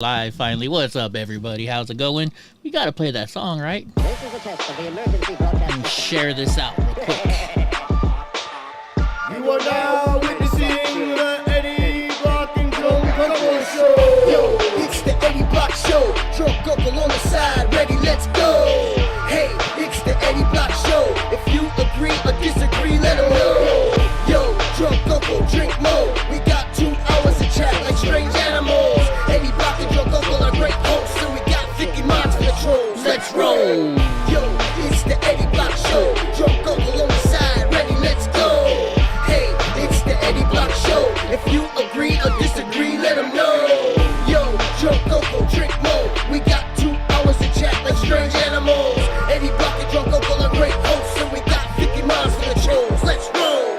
Live finally. What's up, everybody? How's it going? We gotta play that song, right? This is a test of the emergency broadcast. And share this out real quick. You are now witnessing the Eddie Block and Show. Yo, it's the Eddie Block Show. Drunk uncle on the side, ready, let's go. Hey, it's the Eddie Block Show. If you agree or disagree, let them know. Yo, drunk uncle, drink more. We got 2 hours to chat like strange animals. Eddie Block and drunk uncle are great hosts, and we got 50 minds for the trolls. Let's roll. Yo, it's the Eddie Block Show. Drunk uncle on the side, ready, let's go. Hey, it's the Eddie Block Show. If you agree or disagree, let them know. Yo, drunk uncle, drink more. We got 2 hours to chat like strange animals. Eddie Block and drunk uncle are great hosts, and we got 50 miles for the trolls. Let's roll.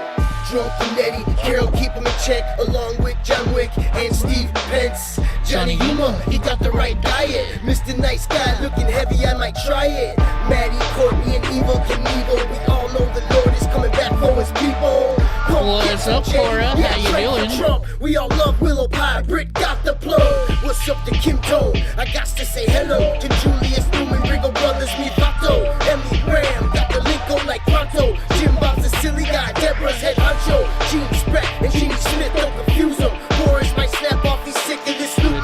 Drunk and Eddie, Carol keep him in check, along with John Wick and Steve Pence. Johnny Yuma, he got the right diet. Mr. Nice Guy looking heavy, I might try it. Maddie, Courtney, and Evil Knievel. We all know the Lord is coming back for his people. What's up, Cora? How you doing? Trump. We all love Willow Pie. Britt got the plug. What's up to Kim Tone? I got to say hello to Julius Newman, Ringo Brothers, me Vato. Emily Graham got the link on like Pronto. Jim Bob's a silly guy. Deborah's head honcho. Gene Spratt and Gene Smith, don't confuse them. Boris might snap off, he's sick of this loot.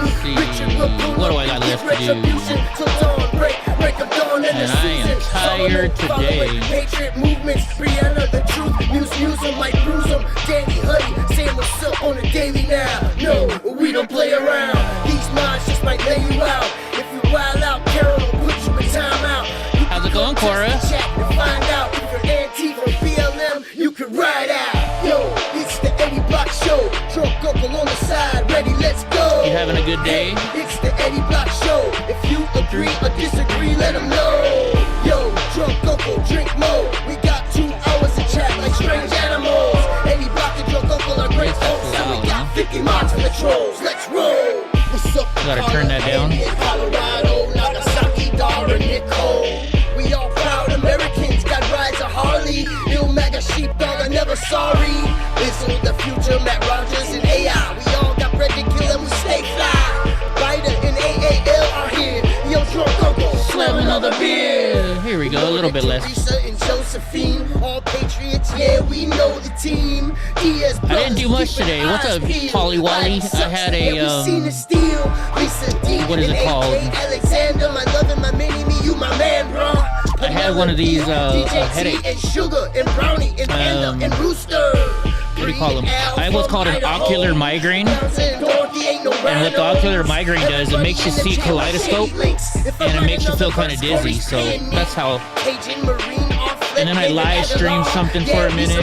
What do I got left to do? So dawn, break of dawn and And I am tired today. Patriot movements, Brianna, the truth, Muse them, Mike bruise them, Danny Huddy, saying what's up on the daily now. No, we don't play around. These minds just might lay you out. If you wild out, Carol will put you in timeout. How's it going, Cora? Chat and find out if you're anti or BLM, you can ride out. Yo, it's the Eddie Block Show. Drunk uncle on the side, ready, let's go. You having a good day? It's the Eddie Block Show. If you agree or disagree, let them know. Yo, drunk uncle, drink more. We got 2 hours to chat like strange animals. Eddie Block and drunk uncle are great hosts, and we got 50 minds for the trolls. Let's roll. What's up? Gotta turn that down. Colorado, Nagasaki, Dar, Nicole. We all proud Americans, got rides a Harley. Ill MAGA sheepdog, I never sorry. Listen the future, Matt Rogers and AI. We all got bread to kill and we stay fly. Ryder and AAL are here. Yo, drunk uncle, Slam another beer. Here we go, a little bit less. Teresa and Josephine, all patriots, yeah, we know the team. ES I didn't do much today. What's up, Polly Wally? I had what is it called? Alexander, my love and my mini me, you my man, bro. I had one of these headaches. And sugar and brownie and panda and rooster. What do you call them? I was called an ocular migraine. And what the ocular migraine does, it makes you see kaleidoscope, and it makes you feel kind of dizzy. So that's how. And then I live streamed something for a minute.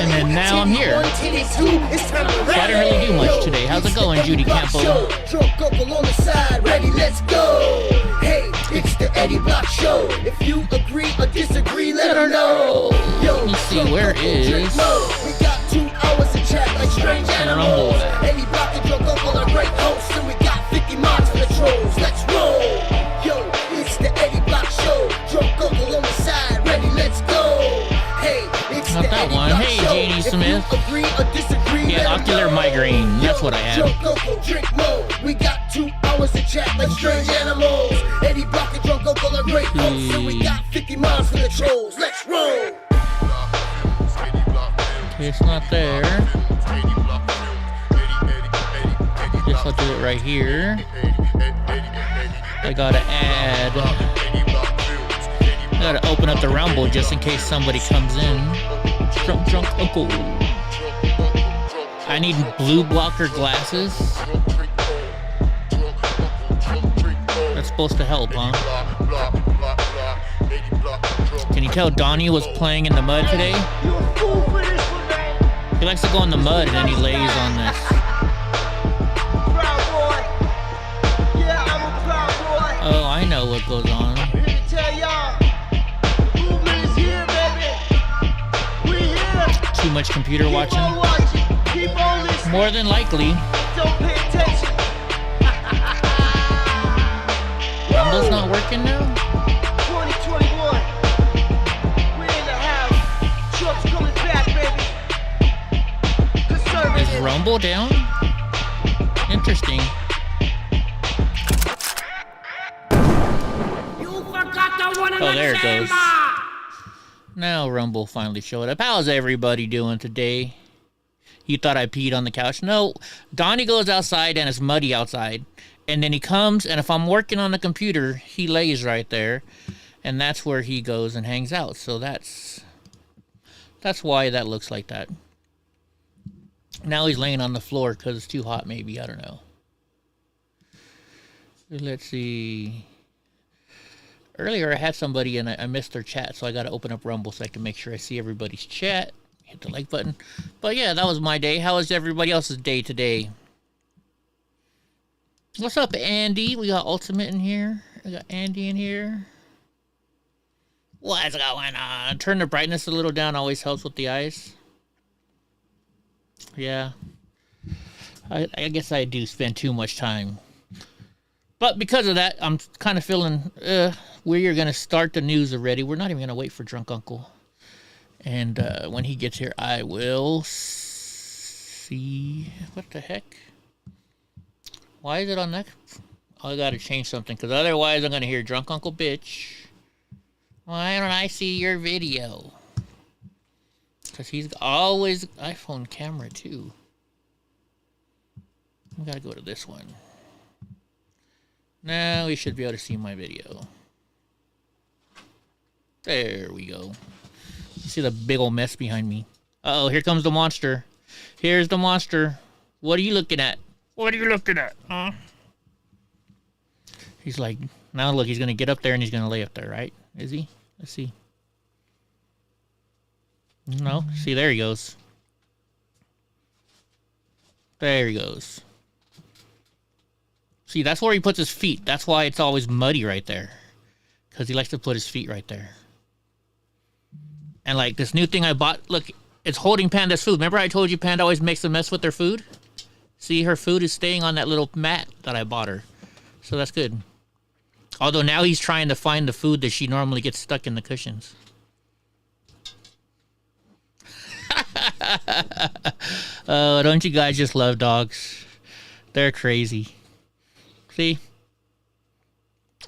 And then now I'm here. So I didn't really do much today. How's it going, Judy Campo? Drunk uncle on the side, ready, let's go. Hey, it's the Eddie Block Show. If you agree or disagree, let her know. Yo, Let me see, where is we got 2 hours to chat like strange animals. Eddie Block and drunk uncle are great hosts, and we got 50 minds for the trolls. Let's roll. Yo, it's the Eddie Block Show. Drunk uncle on the side, ready, let's go. Hey, it's Not the that Eddie one. Block Hey, Show. J.D. If Smith. you agree or disagree, Yeah, let 'em ocular know. migraine. That's what I had. Drunk uncle, drink more. We got 2 hours to chat like strange animals. Eddie Block and drunk uncle are great hosts, and we got 50 miles for the trolls. Let's roll. Okay, it's not there. Guess I'll do it right here. I gotta add. I gotta open up the Rumble just in case somebody comes in. Drunk uncle. I need blue blocker glasses. That's supposed to help, huh? Can you tell Donnie was playing in the mud today? He likes to go in the mud and then he lays on this. Oh, I know what goes on. Too much computer watching? More than likely. Rumble's not working now? 2021. We're in the house. Trucks coming back, baby. Is Rumble down? interesting. Oh, there it goes. Now Rumble finally showed up. How's everybody doing today? You thought I peed on the couch? No. Donnie goes outside and it's muddy outside. And then he comes, and if I'm working on the computer, he lays right there. And that's where he goes and hangs out. So that's why that looks like that. Now he's laying on the floor because it's too hot, maybe. I don't know. Let's see. Earlier I had somebody and I missed their chat, so I got to open up Rumble so I can make sure I see everybody's chat. Hit the like button. But yeah, that was my day. How was everybody else's day today? What's up, Andy? We got Ultimate in here. We got Andy in here. What's going on? Turn the brightness a little down. Always helps with the eyes. Yeah. I guess I do spend too much time. But because of that, I'm kind of feeling we're going to start the news already. We're not even going to wait for Drunk Uncle. And when he gets here, I will see. What the heck? Why is it on that? I got to change something, because otherwise I'm going to hear Drunk Uncle Bitch. Why don't I see your video? Because he's always iPhone camera, too. I got to go to this one. Now we should be able to see my video. There we go. See the big old mess behind me. Uh-oh, here comes the monster. Here's the monster. What are you looking at? What are you looking at, huh? He's like, now look, he's going to get up there and he's going to lay up there, right? Is he? Let's see. No, see, there he goes. There he goes. See, that's where he puts his feet. That's why it's always muddy right there. Because he likes to put his feet right there. And like this new thing I bought, look, it's holding Panda's food. Remember I told you Panda always makes a mess with their food? See, her food is staying on that little mat that I bought her. So that's good. Although now he's trying to find the food that she normally gets stuck in the cushions. Oh, don't you guys just love dogs? They're crazy. See?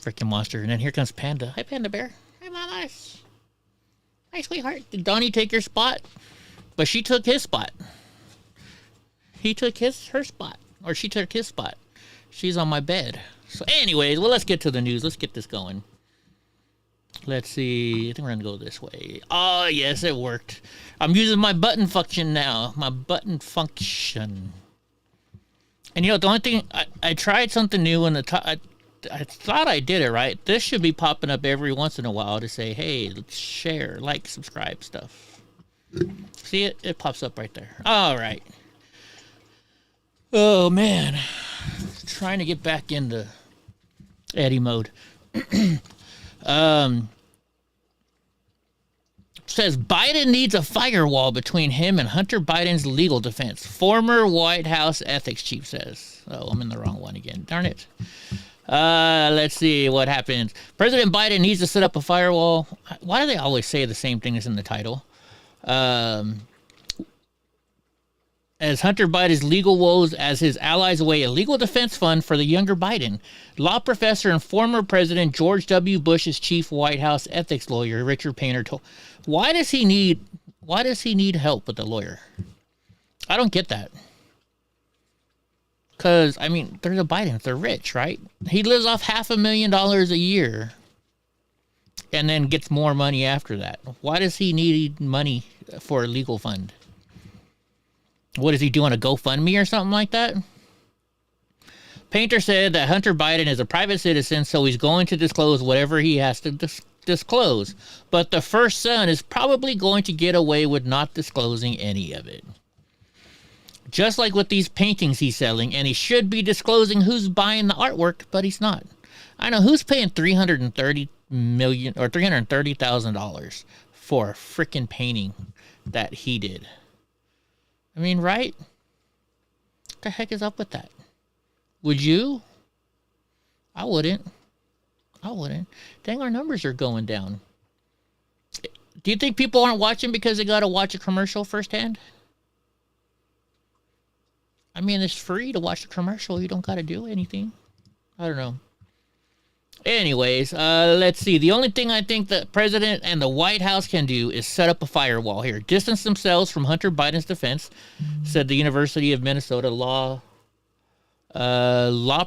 Freaking monster. And then here comes Panda. Hi, Panda Bear. Hi, mamas. Hi, sweetheart. Did Donnie take your spot? But she took his spot. He took her spot. Or she took his spot. She's on my bed. So anyways, well, let's get to the news. Let's get this going. Let's see. I think we're going to go this way. Oh, yes, it worked. I'm using my button function now. My button function. And, you know, the only thing, I tried something new in the top. I thought I did it right. This should be popping up every once in a while to say, hey, let's share, like, subscribe stuff. See it? It pops up right there. All right. Oh, man. Trying to get back into Eddie mode. Says Biden needs a firewall between him and Hunter Biden's legal defense. Former White House ethics chief says. Oh, I'm in the wrong one again. Darn it. Let's see what happens. President Biden needs to set up a firewall. Why do they always say the same thing as in the title? As Hunter Biden's legal woes as his allies await a legal defense fund for the younger Biden. Law professor and former President George W. Bush's chief White House ethics lawyer, Richard Painter, told. Why does he need help with the lawyer? I don't get that. Because, I mean, they're the Bidens. They're rich, right? He lives off $500,000 a year and then gets more money after that. Why does he need money for a legal fund? What is he doing, a GoFundMe or something like that? Painter said that Hunter Biden is a private citizen, so he's going to disclose whatever he has to disclose. But the first son is probably going to get away with not disclosing any of it. Just like with these paintings he's selling, and he should be disclosing who's buying the artwork, but he's not. I know who's paying $330,000 for a freaking painting that he did. I mean, right? What the heck is up with that? Would you? I wouldn't. Dang, our numbers are going down. Do you think people aren't watching because they got to watch a commercial firsthand? I mean, it's free to watch the commercial. You don't got to do anything. I don't know. Anyways, let's see. The only thing I think the president and the White House can do is set up a firewall here. Distance themselves from Hunter Biden's defense, said the University of Minnesota law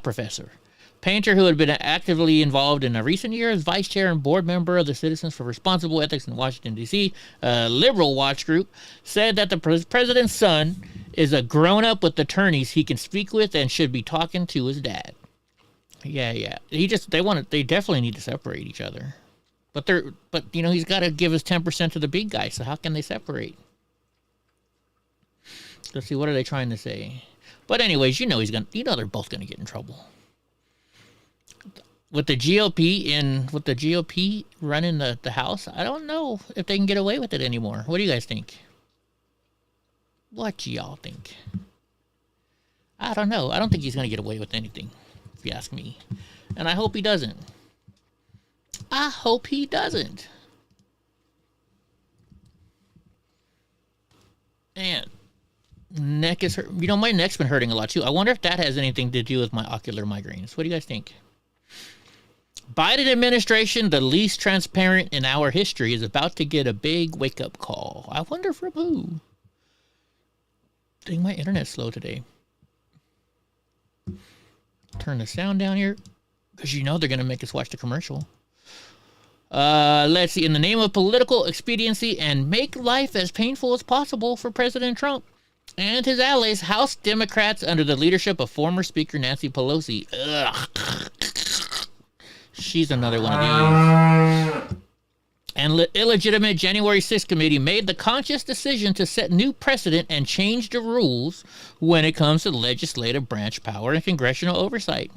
professor. Painter, who had been actively involved in a recent year as vice chair and board member of the Citizens for Responsible Ethics in Washington, D.C., a liberal watch group, said that the president's son is a grown-up with attorneys he can speak with and should be talking to his dad. Yeah. They definitely need to separate each other. But he's got to give his 10% to the big guy, so how can they separate? Let's see, what are they trying to say? But anyways, they're both gonna get in trouble. With the GOP running the House, I don't know if they can get away with it anymore. What do you guys think? What do y'all think? I don't know. I don't think he's gonna get away with anything, if you ask me. And I hope he doesn't. And neck is hurt. My neck's been hurting a lot too. I wonder if that has anything to do with my ocular migraines. What do you guys think? Biden administration, the least transparent in our history, is about to get a big wake-up call. I wonder from who. Dang, my internet's slow today. Turn the sound down here, because they're going to make us watch the commercial. Let's see. In the name of political expediency and make life as painful as possible for President Trump and his allies, House Democrats under the leadership of former Speaker Nancy Pelosi. Ugh. She's another one of these. And illegitimate January 6th committee made the conscious decision to set new precedent and change the rules when it comes to legislative branch power and congressional oversight.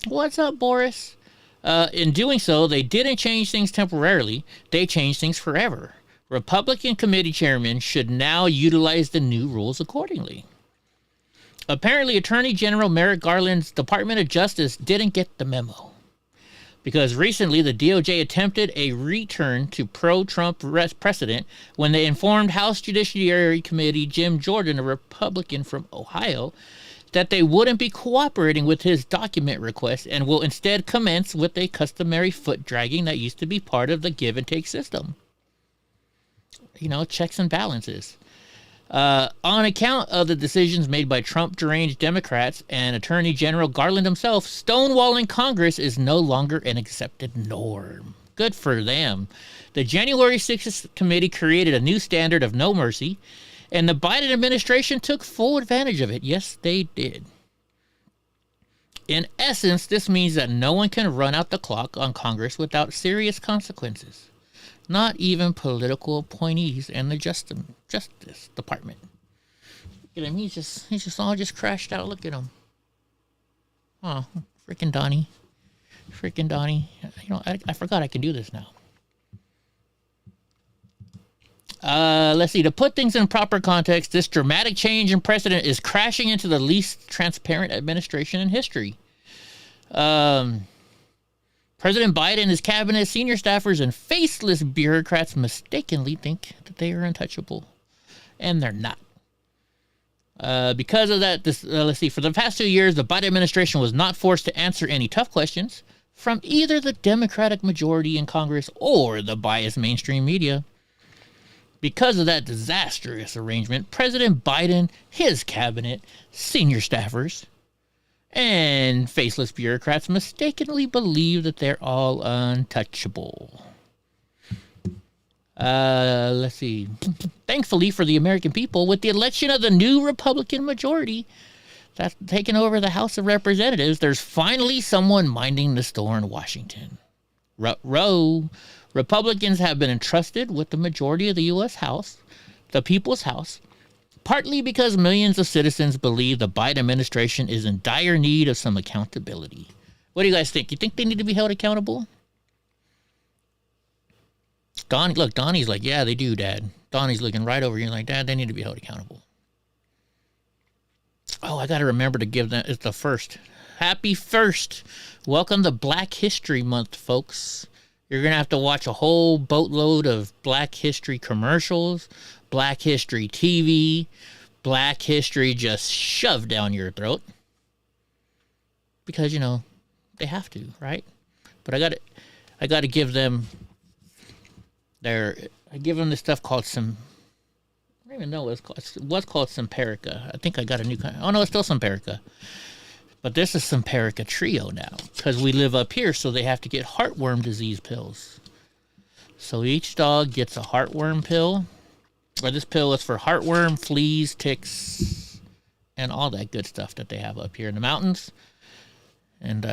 What's up, Boris? In doing so, they didn't change things temporarily. They changed things forever. Republican committee chairmen should now utilize the new rules accordingly. Apparently, Attorney General Merrick Garland's Department of Justice didn't get the memo, because recently the DOJ attempted a return to pro-Trump precedent when they informed House Judiciary Committee Jim Jordan, a Republican from Ohio, that they wouldn't be cooperating with his document request and will instead commence with a customary foot-dragging that used to be part of the give-and-take system. Checks and balances. On account of the decisions made by Trump-deranged Democrats and Attorney General Garland himself, stonewalling Congress is no longer an accepted norm. Good for them. The January 6th committee created a new standard of no mercy, and the Biden administration took full advantage of it. Yes, they did. In essence, this means that no one can run out the clock on Congress without serious consequences. Not even political appointees and the Justice Department. Look at him. He's just all crashed out. Look at him. Oh, freaking Donnie. I forgot I can do this now. Let's see. To put things in proper context, this dramatic change in precedent is crashing into the least transparent administration in history. President Biden, his cabinet, senior staffers, and faceless bureaucrats mistakenly think that they are untouchable. And they're not. Because of that, let's see, for the past 2 years, the Biden administration was not forced to answer any tough questions from either the Democratic majority in Congress or the biased mainstream media. Because of that disastrous arrangement, President Biden, his cabinet, senior staffers, and faceless bureaucrats mistakenly believe that they're all untouchable. Let's see. Thankfully for the American people, with the election of the new Republican majority that's taken over the House of Representatives, there's finally someone minding the store in Washington. Republicans have been entrusted with the majority of the U.S. House, the People's House, partly because millions of citizens believe the Biden administration is in dire need of some accountability. What do you guys think? You think they need to be held accountable? Donnie's like, yeah, they do, Dad. Donnie's looking right over you like, Dad, they need to be held accountable. Oh, I got to remember to give them, it's the first. Happy 1st. Welcome to Black History Month, folks. You're going to have to watch a whole boatload of Black History commercials, Black History TV, Black history just shoved down your throat. Because, you know, they have to, right? But I got to give them I give them this stuff called some, I don't even know what it's called. It was called Simparica. I think I got a new kind. Oh, no, it's still Simparica. But this is Simparica Trio now. Because we live up here, so they have to get heartworm disease pills. So each dog gets a heartworm pill. Or this pill is for heartworm, fleas, ticks, and all that good stuff that they have up here in the mountains. And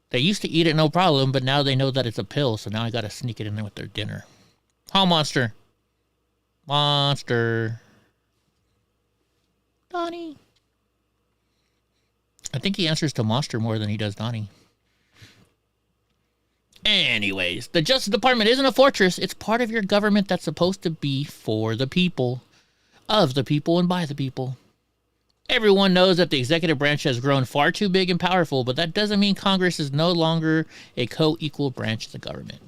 they used to eat it no problem, but now they know that it's a pill, so now I got to sneak it in there with their dinner. Oh, Monster. Monster. Donnie. I think he answers to Monster more than he does Donnie. Anyways, the Justice Department isn't a fortress. It's part of your government that's supposed to be for the people, of the people, and by the people. Everyone knows that the executive branch has grown far too big and powerful, but that doesn't mean Congress is no longer a co-equal branch of the government.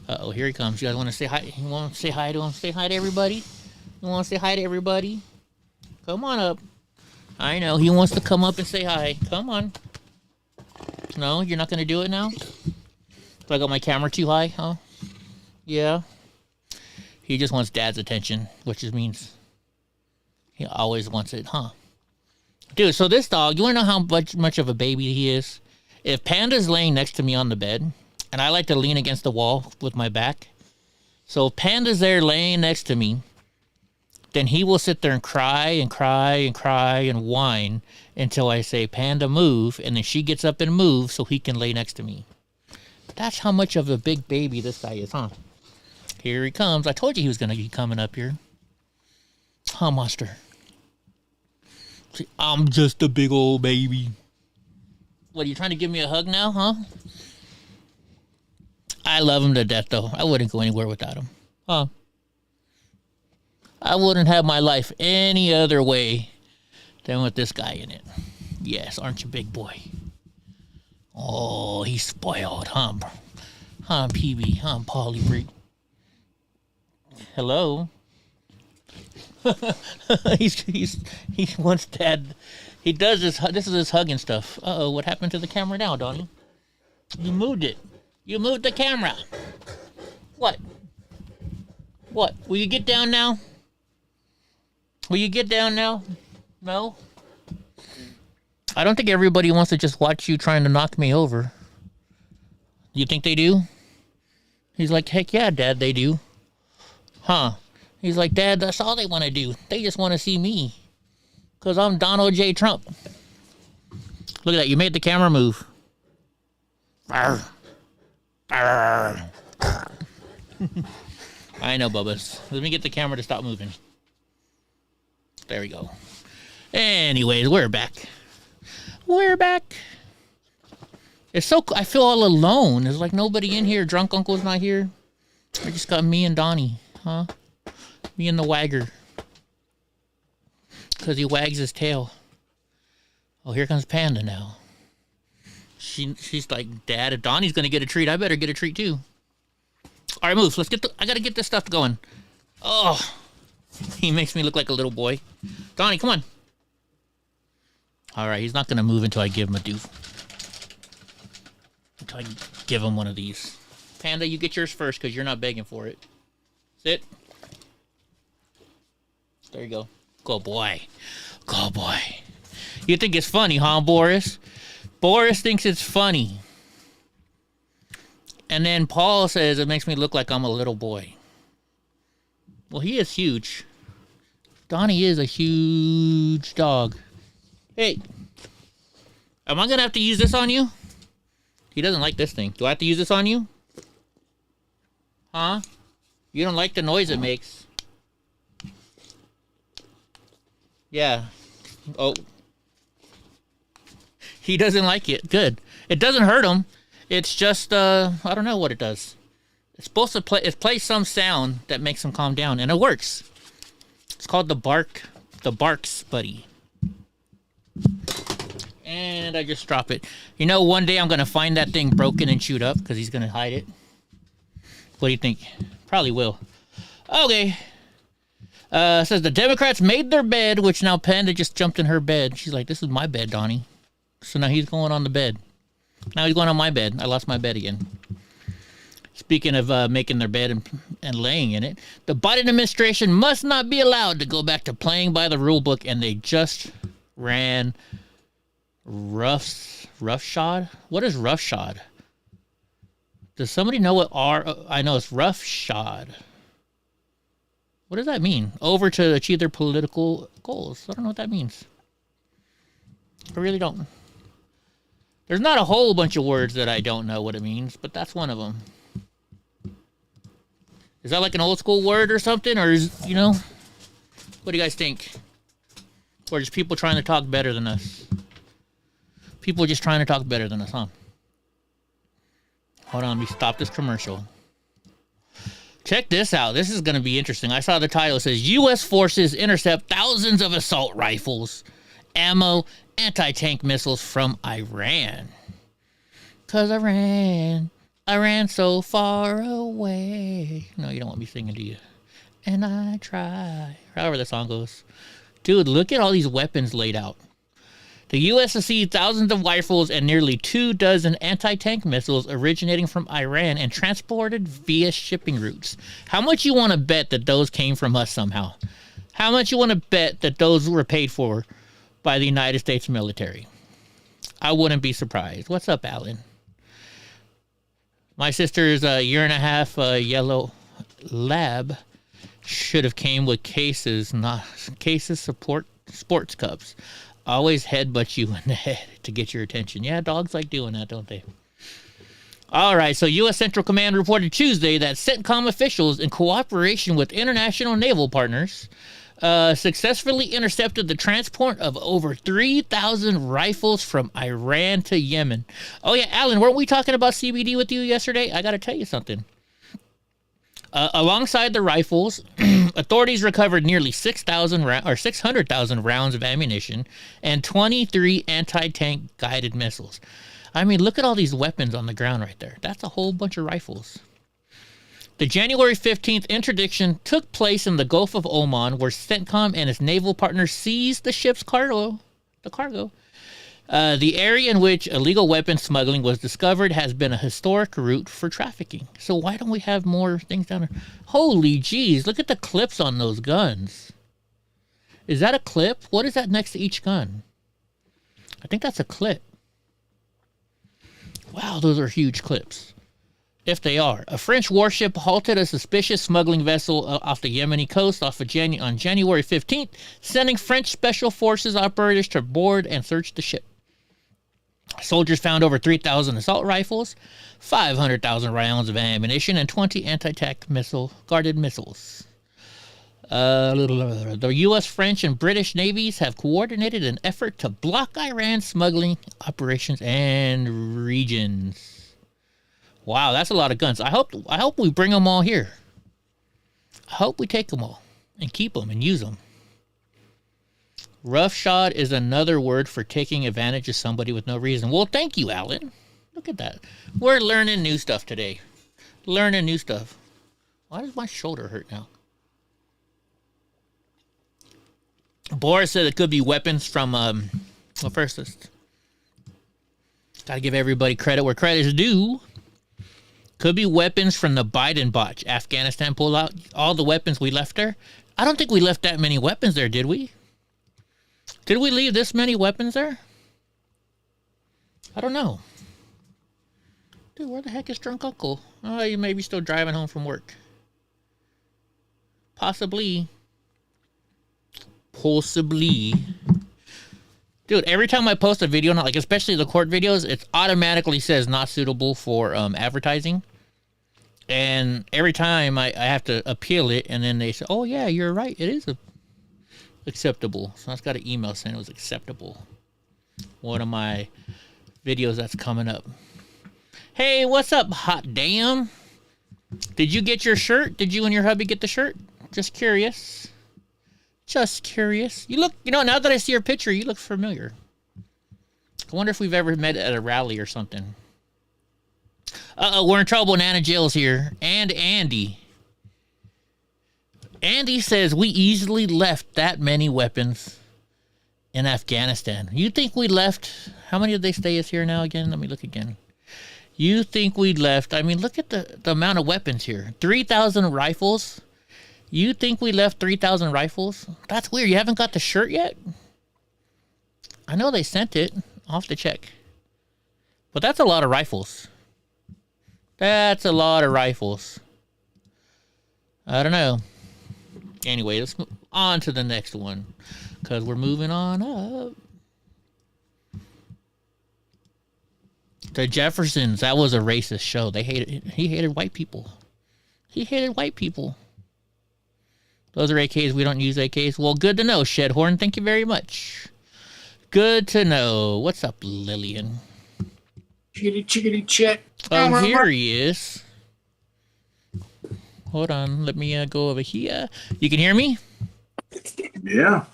Uh-oh, here he comes. You guys want to say hi? You want to say hi to him? Say hi to everybody? You want to say hi to everybody? Come on up. I know, he wants to come up and say hi. Come on. No, you're not going to do it now? Do I got my camera too high, huh? Yeah. He just wants Dad's attention, which just means he always wants it, huh? Dude, so this dog, you want to know how much of a baby he is? If Panda's laying next to me on the bed, and I like to lean against the wall with my back, so if Panda's there laying next to me, then he will sit there and cry and cry and cry and whine until I say, Panda, move, and then she gets up and moves so he can lay next to me. That's how much of a big baby this guy is, huh? Here he comes. I told you he was going to be coming up here. Huh, Monster? See, I'm just a big old baby. What, are you trying to give me a hug now, huh? I love him to death, though. I wouldn't go anywhere without him. Huh? I wouldn't have my life any other way than with this guy in it. Yes, aren't you, big boy? Oh, he's spoiled, huh? Huh, PB, huh, Polly Breed. Hello? he wants Dad. He does this. This is his hugging stuff. Uh-oh, what happened to the camera now, Donnie? You moved it. You moved the camera. What? What? Will you get down now? Will you get down now? No? I don't think everybody wants to just watch you trying to knock me over. You think they do? He's like, heck yeah, Dad, they do. Huh? He's like, Dad, that's all they want to do. They just want to see me. Because I'm Donald J. Trump. Look at that. You made the camera move. Arr. Arr. I know, Bubbas. Let me get the camera to stop moving. There we go. Anyways, we're back. We're back. It's so... I feel all alone. There's like nobody in here. Drunk Uncle's not here. I just got me and Donnie. Huh? Me and the wagger. Because he wags his tail. Oh, here comes Panda now. She's like, Dad, if Donnie's going to get a treat, I better get a treat too. All right, move. Let's get I got to get this stuff going. Oh... He makes me look like a little boy. Donnie, come on. All right, he's not going to move until I give him a doof. Until I give him one of these. Panda, you get yours first because you're not begging for it. Sit. There you go. Good boy. Good boy. You think it's funny, huh, Boris? Boris thinks it's funny. And then Paul says it makes me look like I'm a little boy. Well, he is huge. Donnie is a huge dog. Hey. Am I going to have to use this on you? He doesn't like this thing. Do I have to use this on you? Huh? You don't like the noise it makes. Yeah. Oh. He doesn't like it. Good. It doesn't hurt him. It's just, I don't know what it does. It's supposed to play. It plays some sound that makes him calm down, and it works. It's called the Barks Buddy. And I just drop it. You know, one day I'm gonna find that thing broken and chewed up because he's gonna hide it. What do you think? Probably will. Okay. Says the Democrats made their bed, which now Panda just jumped in her bed. She's like, this is my bed, Donnie. So now he's going on the bed. Now he's going on my bed. I lost my bed again. Speaking of making their bed and laying in it, the Biden administration must not be allowed to go back to playing by the rule book, and they just ran roughshod. What is roughshod? Does somebody know what I know it's roughshod. What does that mean? Over to achieve their political goals. I don't know what that means. I really don't. There's not a whole bunch of words that I don't know what it means, but that's one of them. Is that like an old school word or something? Or is, you know, what do you guys think? Or just people trying to talk better than us? People just trying to talk better than us, huh? Hold on, let me stop this commercial. Check this out. This is going to be interesting. I saw the title. It says, U.S. forces intercept thousands of assault rifles, ammo, anti-tank missiles from Iran. Because I ran so far away. No, you don't want me singing, do you? And I try. However the song goes. Dude, look at all these weapons laid out. The U.S. has seized thousands of rifles and nearly 24 anti-tank missiles originating from Iran and transported via shipping routes. How much you want to bet that those came from us somehow? How much you want to bet that those were paid for by the United States military? I wouldn't be surprised. What's up, Alan? My sister's year-and-a-half yellow lab should have came with cases, sports cups. Always headbutt you in the head to get your attention. Yeah, dogs like doing that, don't they? All right, so U.S. Central Command reported Tuesday that CENTCOM officials, in cooperation with international naval partners, successfully intercepted the transport of over 3,000 rifles from Iran to Yemen. Oh, yeah, Alan, weren't we talking about CBD with you yesterday? I got to tell you something. Alongside the rifles, authorities recovered nearly 600,000 rounds of ammunition and 23 anti-tank guided missiles. I mean, look at all these weapons on the ground right there. That's a whole bunch of rifles. The January 15th interdiction took place in the Gulf of Oman, where CENTCOM and its naval partners seized the ship's cargo. The area in which illegal weapon smuggling was discovered has been a historic route for trafficking. So why don't we have more things down there? Holy jeez, look at the clips on those guns. Is that a clip? What is that next to each gun? I think that's a clip. Wow, those are huge clips. If they are. A French warship halted a suspicious smuggling vessel off the Yemeni coast on January 15th, sending French special forces operators to board and search the ship. Soldiers found over 3,000 assault rifles, 500,000 rounds of ammunition, and 20 anti-tank guided missiles. The U.S., French, and British navies have coordinated an effort to block Iran's smuggling operations and regions. Wow, that's a lot of guns. I hope we bring them all here. I hope we take them all and keep them and use them. Roughshod is another word for taking advantage of somebody with no reason. Well, thank you, Alan. Look at that. We're learning new stuff today. Learning new stuff. Why does my shoulder hurt now? Boris said it could be weapons from, well, first, gotta give everybody credit where credit is due. Could be weapons from the Biden botch. Afghanistan pulled out all the weapons we left there. I don't think we left that many weapons there, did we? Did we leave this many weapons there? I don't know. Dude, where the heck is Drunk Uncle? Oh, you may be still driving home from work. Possibly. Dude, every time I post a video, like especially the court videos, it automatically says not suitable for advertising. And every time I have to appeal it, and then they say, oh yeah, you're right, it is acceptable. So I just got an email saying it was acceptable. One of my videos that's coming up. Hey, what's up, hot damn? Did you get your shirt? Did you and your hubby get the shirt? Just curious. Just curious. You look, you know, now that I see your picture, you look familiar. I wonder if we've ever met at a rally or something. Uh-oh, we're in trouble. Nana Jill's here. And Andy. Andy says we easily left that many weapons in Afghanistan. You think we left? How many did they say is here now again? Let me look again. You think we left? I mean, look at the amount of weapons here. 3,000 rifles. You think we left 3,000 rifles? That's weird. You haven't got the shirt yet? I know they sent it. I'll have to check. But that's a lot of rifles. That's a lot of rifles. I don't know. Anyway, let's move on to the next one. Because we're moving on up. The Jeffersons, that was a racist show. He hated white people. He hated white people. Those are AKs. We don't use AKs. Well, good to know, Shedhorn. Thank you very much. Good to know. What's up, Lillian? Chickity chat. Oh, here he is. Hold on. Let me go over here. You can hear me? Yeah.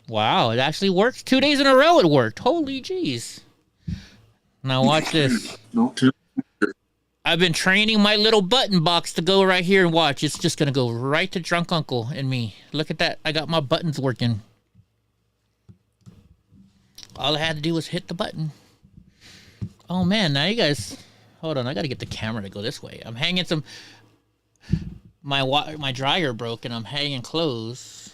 Wow, it actually works. 2 days in a row it worked. Holy jeez. Now watch this. I've been training my little button box to go right here and watch. It's just going to go right to Drunk Uncle and me. Look at that. I got my buttons working. All I had to do was hit the button. Oh, man. Now you guys... Hold on. I got to get the camera to go this way. I'm hanging some... My dryer broke and I'm hanging clothes.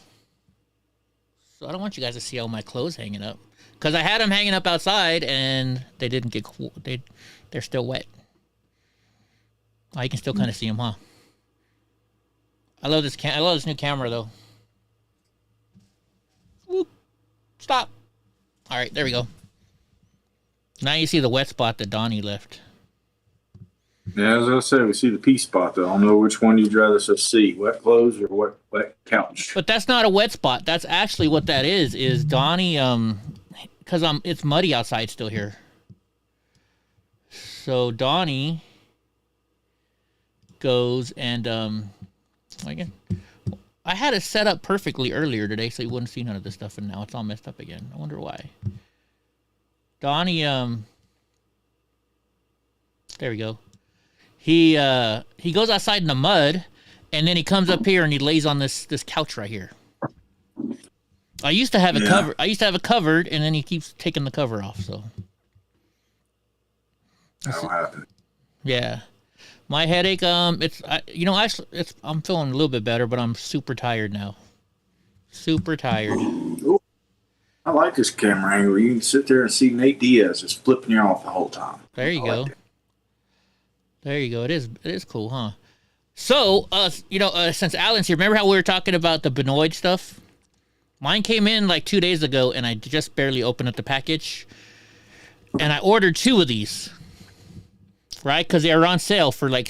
So I don't want you guys to see all my clothes hanging up. Because I had them hanging up outside and they didn't get... They're still wet. Oh, you can still kind of see them, huh? I love this new camera, though. Whoop. Stop. All right, there we go. Now you see the wet spot that Donnie left. Yeah, as I said, we see the pee spot, though. I don't know which one you'd rather us see, wet clothes or wet couch. But that's not a wet spot. That's actually what that is Donnie, because it's muddy outside still here. So Donnie goes and again, I had it set up perfectly earlier today so you wouldn't see none of this stuff, and now it's all messed up again. I wonder why. Donnie, there we go. He goes outside in the mud, and then he comes up here and he lays on this couch right here. I used to have it covered. I used to have it covered, and then he keeps taking the cover off. So That'll happen. Yeah. My headache, I'm feeling a little bit better, but I'm super tired now. Super tired. Ooh, I like this camera angle. You can sit there and see Nate Diaz just flipping you off the whole time. There you go. There you go. It is cool, huh? So, since Alan's here, remember how we were talking about the Benoit stuff? Mine came in like 2 days ago, and I just barely opened up the package. And I ordered 2 of these. Right, because they are on sale for they're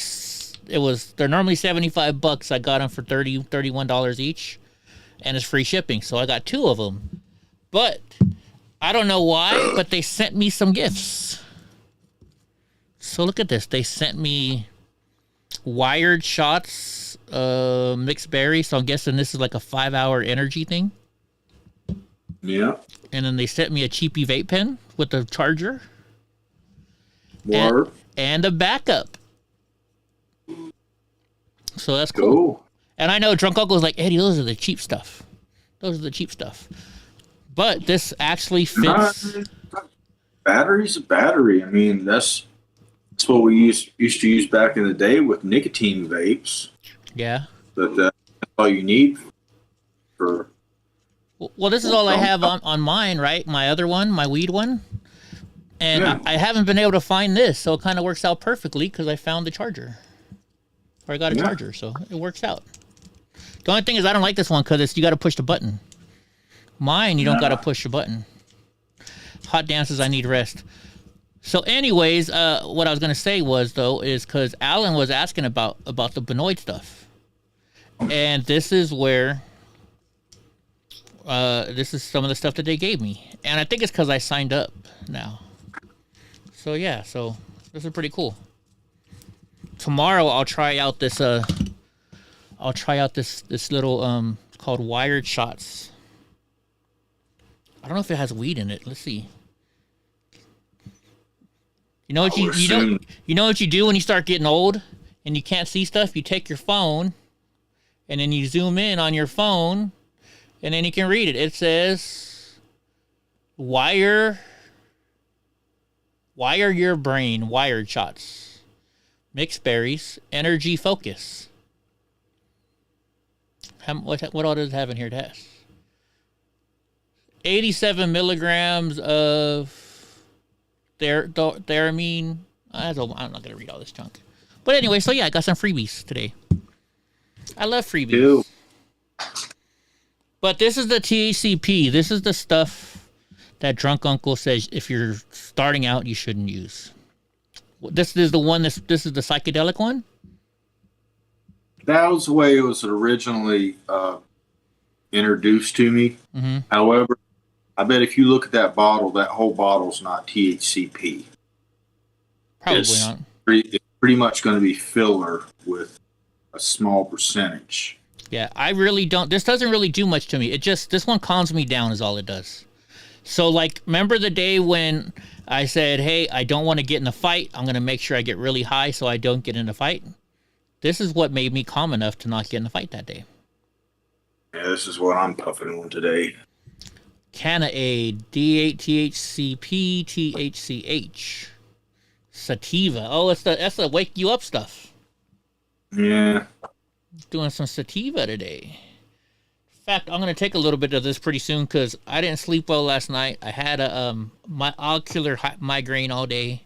normally $75. I got them for $31 each, and it's free shipping. So I got 2 of them, but I don't know why. But they sent me some gifts. So look at this. They sent me wired shots, mixed berry. So I'm guessing this is like a 5-hour energy thing. Yeah. And then they sent me a cheapy vape pen with a charger. Word. And a backup. So that's cool. And I know Drunk Uncle's like, Eddie, those are the cheap stuff. Those are the cheap stuff. But this actually fits. Battery's a battery. I mean, that's what we used to use back in the day with nicotine vapes. Yeah. But that's all you need for... Well, this is all I have on mine, right? My other one, my weed one. And yeah. I haven't been able to find this, so it kind of works out perfectly because I found the charger. Or I got a charger, so it works out. The only thing is I don't like this one because you got to push the button. Mine, you don't got to push the button. Hot dances, I need rest. So anyways, what I was going to say was, though, is because Alan was asking about the Benoit stuff. And this is where... this is some of the stuff that they gave me. And I think it's because I signed up now. So yeah, so this is pretty cool. Tomorrow I'll try out this this little called wired shots. I don't know if it has weed in it. Let's see. You know what you know what you do when you start getting old and you can't see stuff? You take your phone and then you zoom in on your phone, and then you can read it. It says, wire your brain, wired shots, mixed berries, energy focus. What all does it have in here? Test 87 milligrams of theramine. I'm not going to read all this junk. But anyway, so yeah, I got some freebies today. I love freebies. Ew. But this is the THCP. This is the stuff that Drunk Uncle says if you're starting out, you shouldn't use. This is the one. This is the psychedelic one. That was the way it was originally introduced to me. Mm-hmm. However, I bet if you look at that bottle, that whole bottle's not THCP. Probably It's not. It's pretty much going to be filler with a small percentage. Yeah, I really don't. This doesn't really do much to me. This one calms me down is all it does. So, like, remember the day when I said, hey, I don't want to get in a fight. I'm going to make sure I get really high so I don't get in a fight. This is what made me calm enough to not get in a fight that day. Yeah, this is what I'm puffing on today. Cana-Aid, D8THCP, THCH. Sativa. Oh, that's the wake you up stuff. Yeah. Doing some sativa today. In fact, I'm going to take a little bit of this pretty soon because I didn't sleep well last night. I had my ocular migraine all day,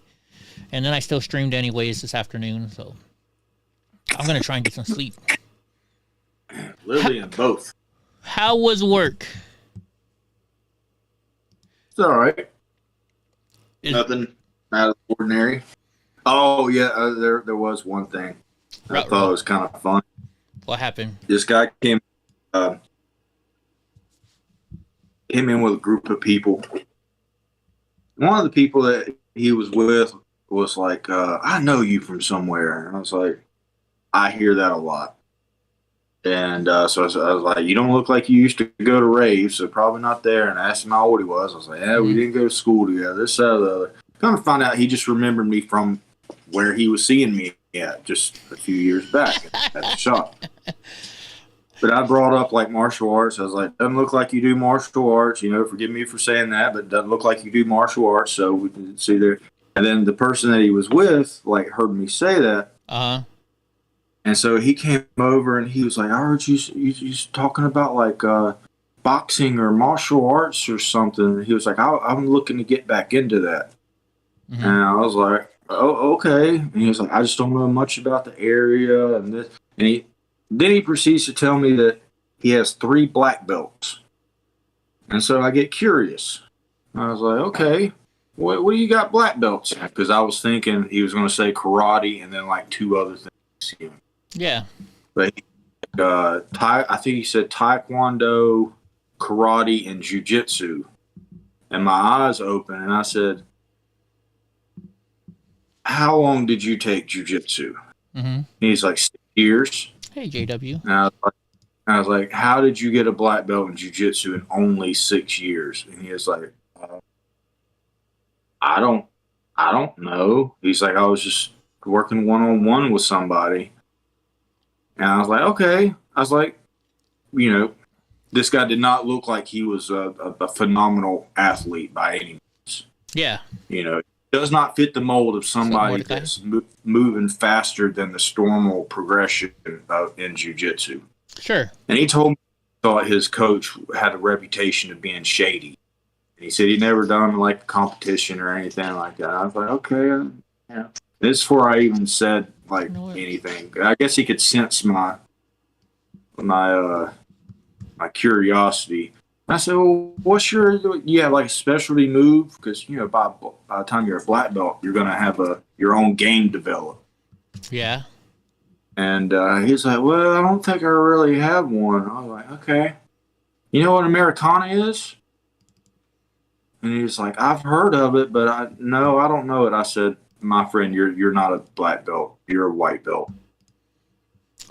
and then I still streamed anyways this afternoon, so I'm going to try and get some sleep. Literally in both. How was work? It's all right. Nothing out of the ordinary. Oh, yeah, there was one thing. I thought it was kind of fun. What happened? This guy came in with a group of people. One of the people that he was with was like, I know you from somewhere. And I was like, I hear that a lot. And so I was like, you don't look like you used to go to raves, so probably not there. And I asked him how old he was. I was like, yeah, we didn't go to school together, this, that, or the other. Come to find out, he just remembered me from where he was seeing me at just a few years back at the shop. But I brought up like martial arts. I was like, doesn't look like you do martial arts. You know, forgive me for saying that, but doesn't look like you do martial arts. So we can see there. And then the person that he was with, like, heard me say that. Uh-huh. And so he came over and he was like, I heard you talking about like boxing or martial arts or something. And he was like, I'm looking to get back into that. Mm-hmm. And I was like, oh, okay. And he was like, I just don't know much about the area and this. And then he proceeds to tell me that he has 3 black belts. And so I get curious. I was like, okay, what do you got black belts at? Because I was thinking he was going to say karate and then like 2 other things. Yeah. But I think he said taekwondo, karate, and jiu-jitsu. And my eyes opened and I said, how long did you take jiu-jitsu? Mm-hmm. He's like 6 years. Hey, JW. And I was like, how did you get a black belt in jiu-jitsu in only 6 years? And he was like, I don't know. He's like, I was just working one-on-one with somebody. And I was like, okay. I was like, you know, this guy did not look like he was a phenomenal athlete by any means. Yeah. You know, does not fit the mold of somebody that's moving faster than the normal progression in jiu-jitsu. Sure. And he told me he thought his coach had a reputation of being shady. And he said he'd never done like a competition or anything like that. I was like, okay, yeah. This is before I even said like anything. I guess he could sense my curiosity. I said, well, what's you have like a specialty move? Because, you know, by the time you're a black belt, you're going to have your own game developed. Yeah. And he's like, well, I don't think I really have one. I was like, okay. You know what Americana is? And he's like, I've heard of it, but I don't know it. I said, my friend, you're not a black belt. You're a white belt.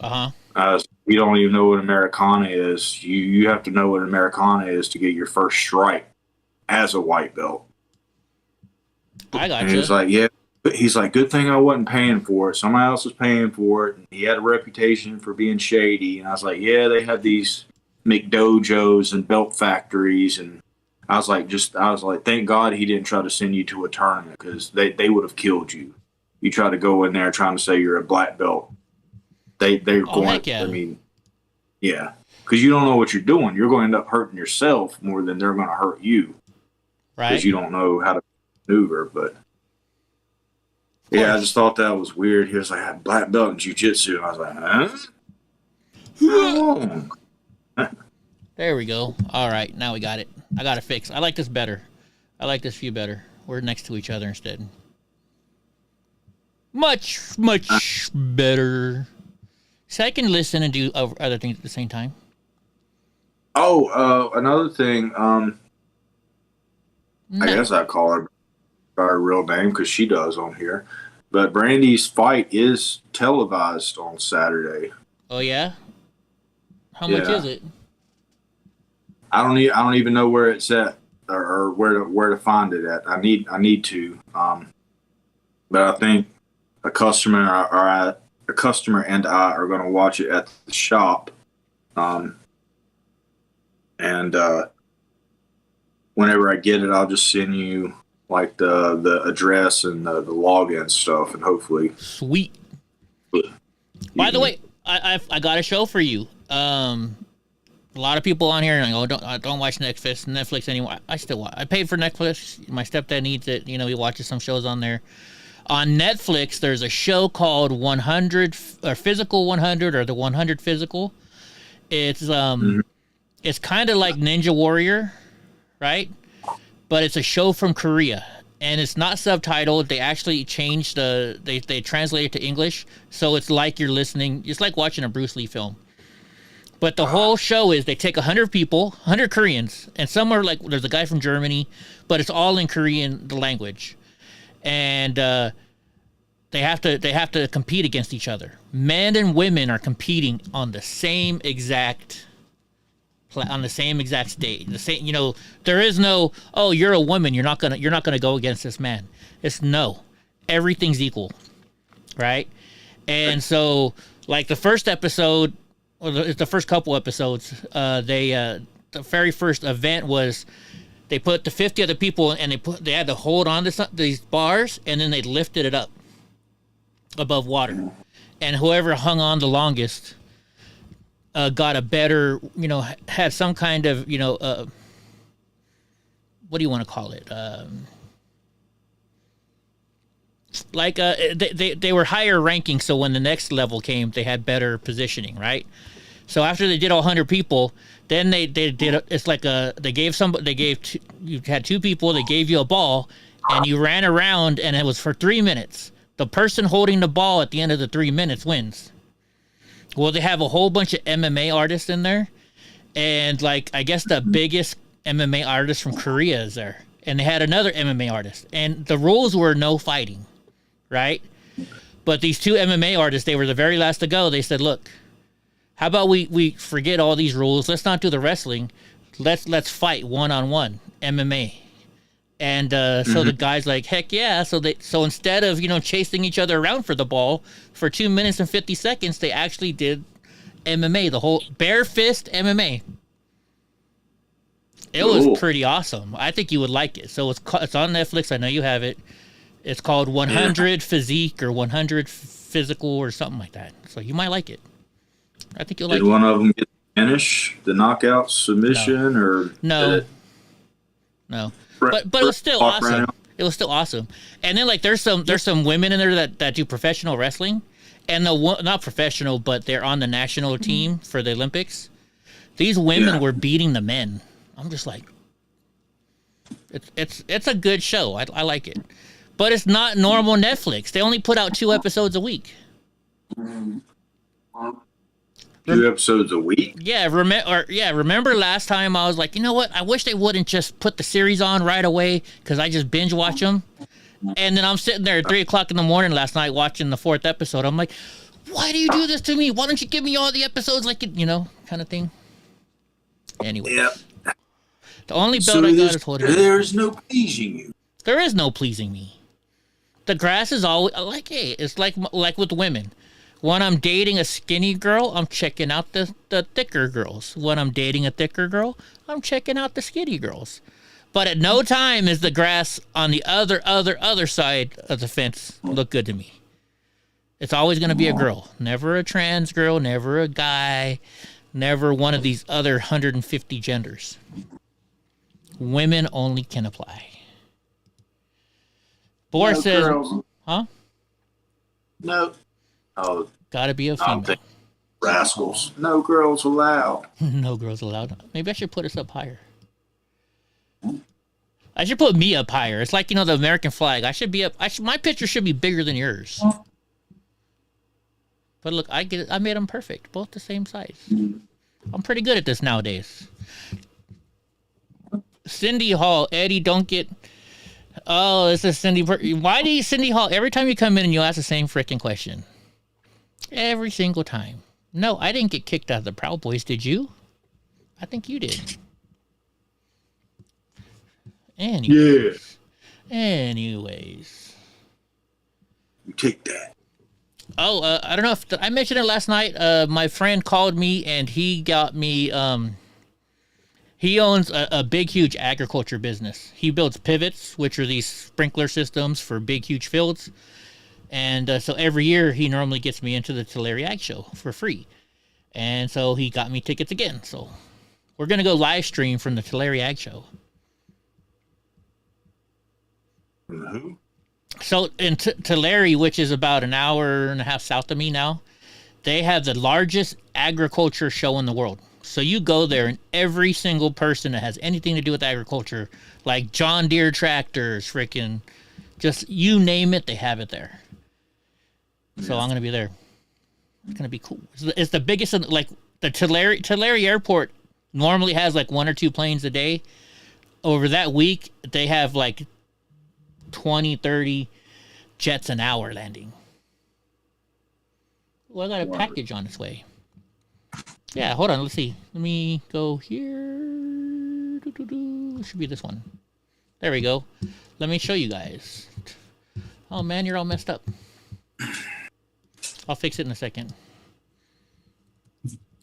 Uh-huh. You don't even know what Americana is. You have to know what Americana is to get your first stripe as a white belt. I got and you. He was like, yeah. he's like, good thing I wasn't paying for it. Somebody else was paying for it. And he had a reputation for being shady. And I was like, yeah, they have these McDojos and belt factories. And I was like, thank God he didn't try to send you to a tournament, because they would have killed you. You try to go in there trying to say you're a black belt. They're going, heck yeah. I mean, yeah. Because you don't know what you're doing. You're going to end up hurting yourself more than they're going to hurt you. Right. Because you don't know how to maneuver. But yeah, I just thought that was weird. He was like, I have black belt in jiu-jitsu. And I was like, huh? There we go. All right, now we got it. I got it fixed. I like this better. I like this view better. We're next to each other instead. Much better. So I can listen and do other things at the same time. Oh, another thing. I guess I call her by her real name because she does on here. But Brandy's fight is televised on Saturday. Oh yeah. How much is it? I don't even know where it's at or where to find it at. I need to. But I think a customer and I are going to watch it at the shop. And whenever I get it, I'll just send you like the address and the login stuff, and hopefully. Sweet. By the way, I got a show for you. A lot of people on here and I don't watch Netflix anymore. I still watch. I paid for Netflix. My stepdad needs it. You know, he watches some shows on there. On Netflix, there's a show called 100 or Physical 100 or the 100 Physical. It's it's kind of like Ninja Warrior, right? But it's a show from Korea, and it's not subtitled. They actually changed they translate it to English, so it's like you're listening. It's like watching a Bruce Lee film. But the whole show is they take 100 people, 100 Koreans, and some are like, there's a guy from Germany, but it's all in Korean, the language. And they have to compete against each other. Men and women are competing on the same exact stage. The same, you know, there is no, oh, you're a woman, you're not gonna go against this man. It's no, everything's equal, right? And so, like the first episode, or the first couple episodes, the very first event was they put the 50 other people and they had to hold on to these bars, and then they lifted it up above water, and whoever hung on the longest got a better, you know, had some kind of, you know, what do you want to call it? They were higher ranking, so when the next level came, they had better positioning, right? So after they did all 100 people, then they did it's like you had two people, they gave you a ball, and you ran around, and it was for 3 minutes. The person holding the ball at the end of the 3 minutes wins. Well, they have a whole bunch of MMA artists in there, and like I guess the biggest MMA artist from Korea is there, and they had another MMA artist, and the rules were no fighting, right? But these two MMA artists, they were the very last to go. They said, look, how about we forget all these rules? Let's not do the wrestling. Let's fight one-on-one MMA. And so the guy's like, heck yeah. So instead of, you know, chasing each other around for the ball for 2 minutes and 50 seconds, they actually did MMA, the whole bare fist MMA. It was pretty awesome. I think you would like it. So it's on Netflix. I know you have it. It's called 100 Physique or 100 Physical or something like that. So you might like it. I think you'll like it. Did one of them get the finish, the knockout submission, or no? But it was still awesome. It was still awesome. And then like there's some women in there that do professional wrestling, and not professional, but they're on the national team for the Olympics. These women were beating the men. I'm just like, it's a good show. I like it, but it's not normal Netflix. They only put out 2 episodes a week. 2 episodes a week? Yeah, remember last time I was like, you know what? I wish they wouldn't just put the series on right away, because I just binge watch them. And then I'm sitting there at 3 o'clock in the morning last night watching the 4th episode. I'm like, why do you do this to me? Why don't you give me all the episodes like it, you know, kind of thing. Anyway. Yeah. The only belt I got is holding. There is no pleasing you. There is no pleasing me. The grass is always like, hey, it's like with women. When I'm dating a skinny girl, I'm checking out the thicker girls. When I'm dating a thicker girl, I'm checking out the skinny girls. But at no time is the grass on the other side of the fence look good to me. It's always going to be a girl. Never a trans girl, never a guy, never one of these other 150 genders. Women only can apply. Boris says, girls. huh? No. Oh, Gotta be a female. rascals. No girls allowed. No girls allowed. Maybe I should put us up higher. I should put me up higher. It's like, the American flag. I should be up. My picture should be bigger than yours. But look, I made them perfect. Both the same size. I'm pretty good at this nowadays. Cindy Hall. Eddie, don't get... Oh, this is Cindy. Why do you, Cindy Hall, every time you come in and you ask the same freaking question? Every single time. No, I didn't get kicked out of the Proud Boys, did you? I think you did. Anyways. You take that. Oh, I don't know if I mentioned it last night. My friend called me and he got me, he owns a big, huge agriculture business. He builds pivots, which are these sprinkler systems for big, huge fields. And so every year he normally gets me into the Tulare Ag Show for free. And so he got me tickets again. So we're going to go live stream from the Tulare Ag Show. Who? So in Tulare, which is about an hour and a half south of me now, they have the largest agriculture show in the world. So you go there and every single person that has anything to do with agriculture, like John Deere tractors, freaking, just you name it, they have it there. So I'm going to be there. It's going to be cool. It's the biggest, like the Tulare Airport normally has like 1 or 2 planes a day. Over that week, they have like 20, 30 jets an hour landing. Well, I got a package on its way. Yeah, hold on. Let's see. Let me go here. It should be this one. There we go. Let me show you guys. Oh, man, you're all messed up. I'll fix it in a second.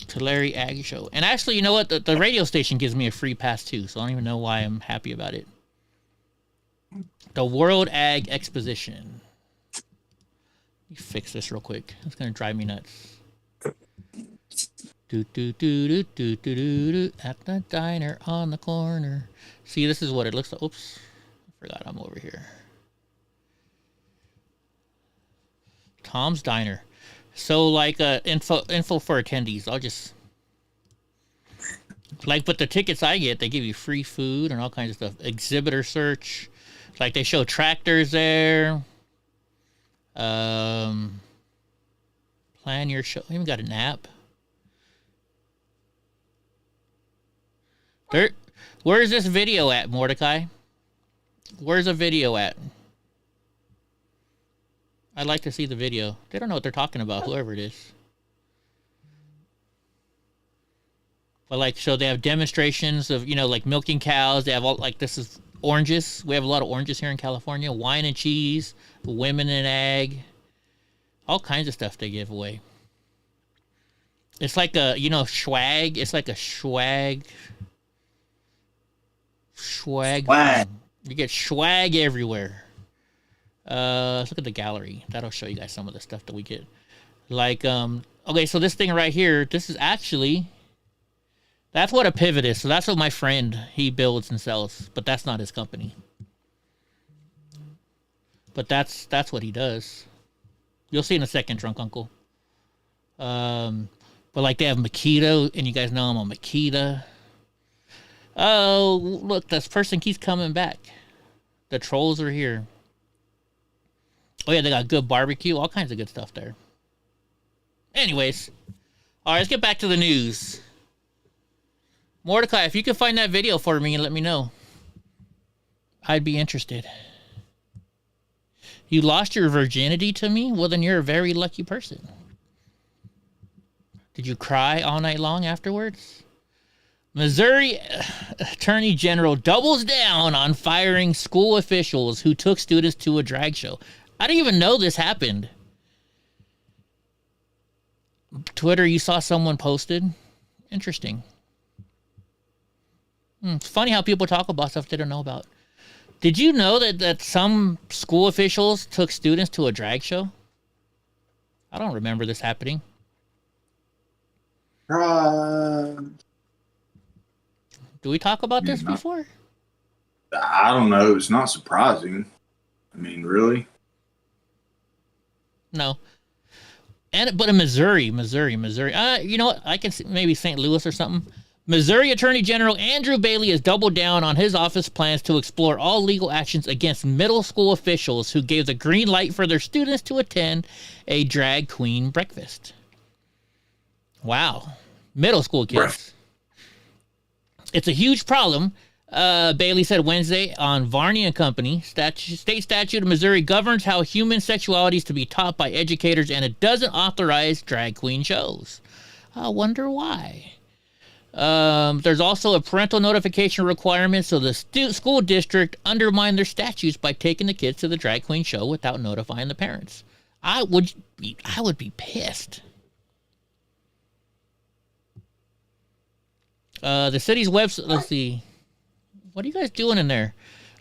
Tulare Ag Show. And actually, you know what? The radio station gives me a free pass, too, so I don't even know why I'm happy about it. The World Ag Exposition. Let me fix this real quick. It's going to drive me nuts. At the diner on the corner. See, this is what it looks like. Oops. I forgot I'm over here. Tom's Diner. So, like, info for attendees. I'll just... Like, but the tickets I get, they give you free food and all kinds of stuff. Exhibitor search. Like, they show tractors there. Plan your show. We even got an app. Where's this video at, Mordecai? Where's the video at? I'd like to see the video. They don't know what they're talking about, whoever it is. But, like, so they have demonstrations of, like, milking cows. They have all, like, this is oranges. We have a lot of oranges here in California. Wine and cheese. Women in ag. All kinds of stuff they give away. It's like a, swag. It's like a swag. Swag. You get swag everywhere. Let's look at the gallery. That'll show you guys some of the stuff that we get. Like, okay, so this thing right here, this is actually, that's what a pivot is. So that's what my friend, he builds and sells, but that's not his company. But that's what he does. You'll see in a second, Drunk Uncle. But like they have Makita, and you guys know I'm a Makita. Oh, look, this person keeps coming back. The trolls are here. Oh, yeah, they got good barbecue. All kinds of good stuff there. Anyways. All right, let's get back to the news. Mordecai, if you can find that video for me and let me know. I'd be interested. You lost your virginity to me? Well, then you're a very lucky person. Did you cry all night long afterwards? Missouri Attorney General doubles down on firing school officials who took students to a drag show. I didn't even know this happened. Twitter, you saw someone posted? Interesting. It's funny how people talk about stuff they don't know about. Did you know that some school officials took students to a drag show? I don't remember this happening. Uh, Do we talk about this before? I don't know. It's not surprising. I mean, really? No. But in Missouri. You know what? I can see maybe St. Louis or something. Missouri Attorney General Andrew Bailey has doubled down on his office plans to explore all legal actions against middle school officials who gave the green light for their students to attend a drag queen breakfast. Wow. Middle school kids. It's a huge problem, Bailey said Wednesday on Varney and Company. State statute of Missouri governs how human sexuality is to be taught by educators, and it doesn't authorize drag queen shows. I wonder why. There's also a parental notification requirement, so the school district undermined their statutes by taking the kids to the drag queen show without notifying the parents. I would be pissed. The city's website, let's see. What are you guys doing in there?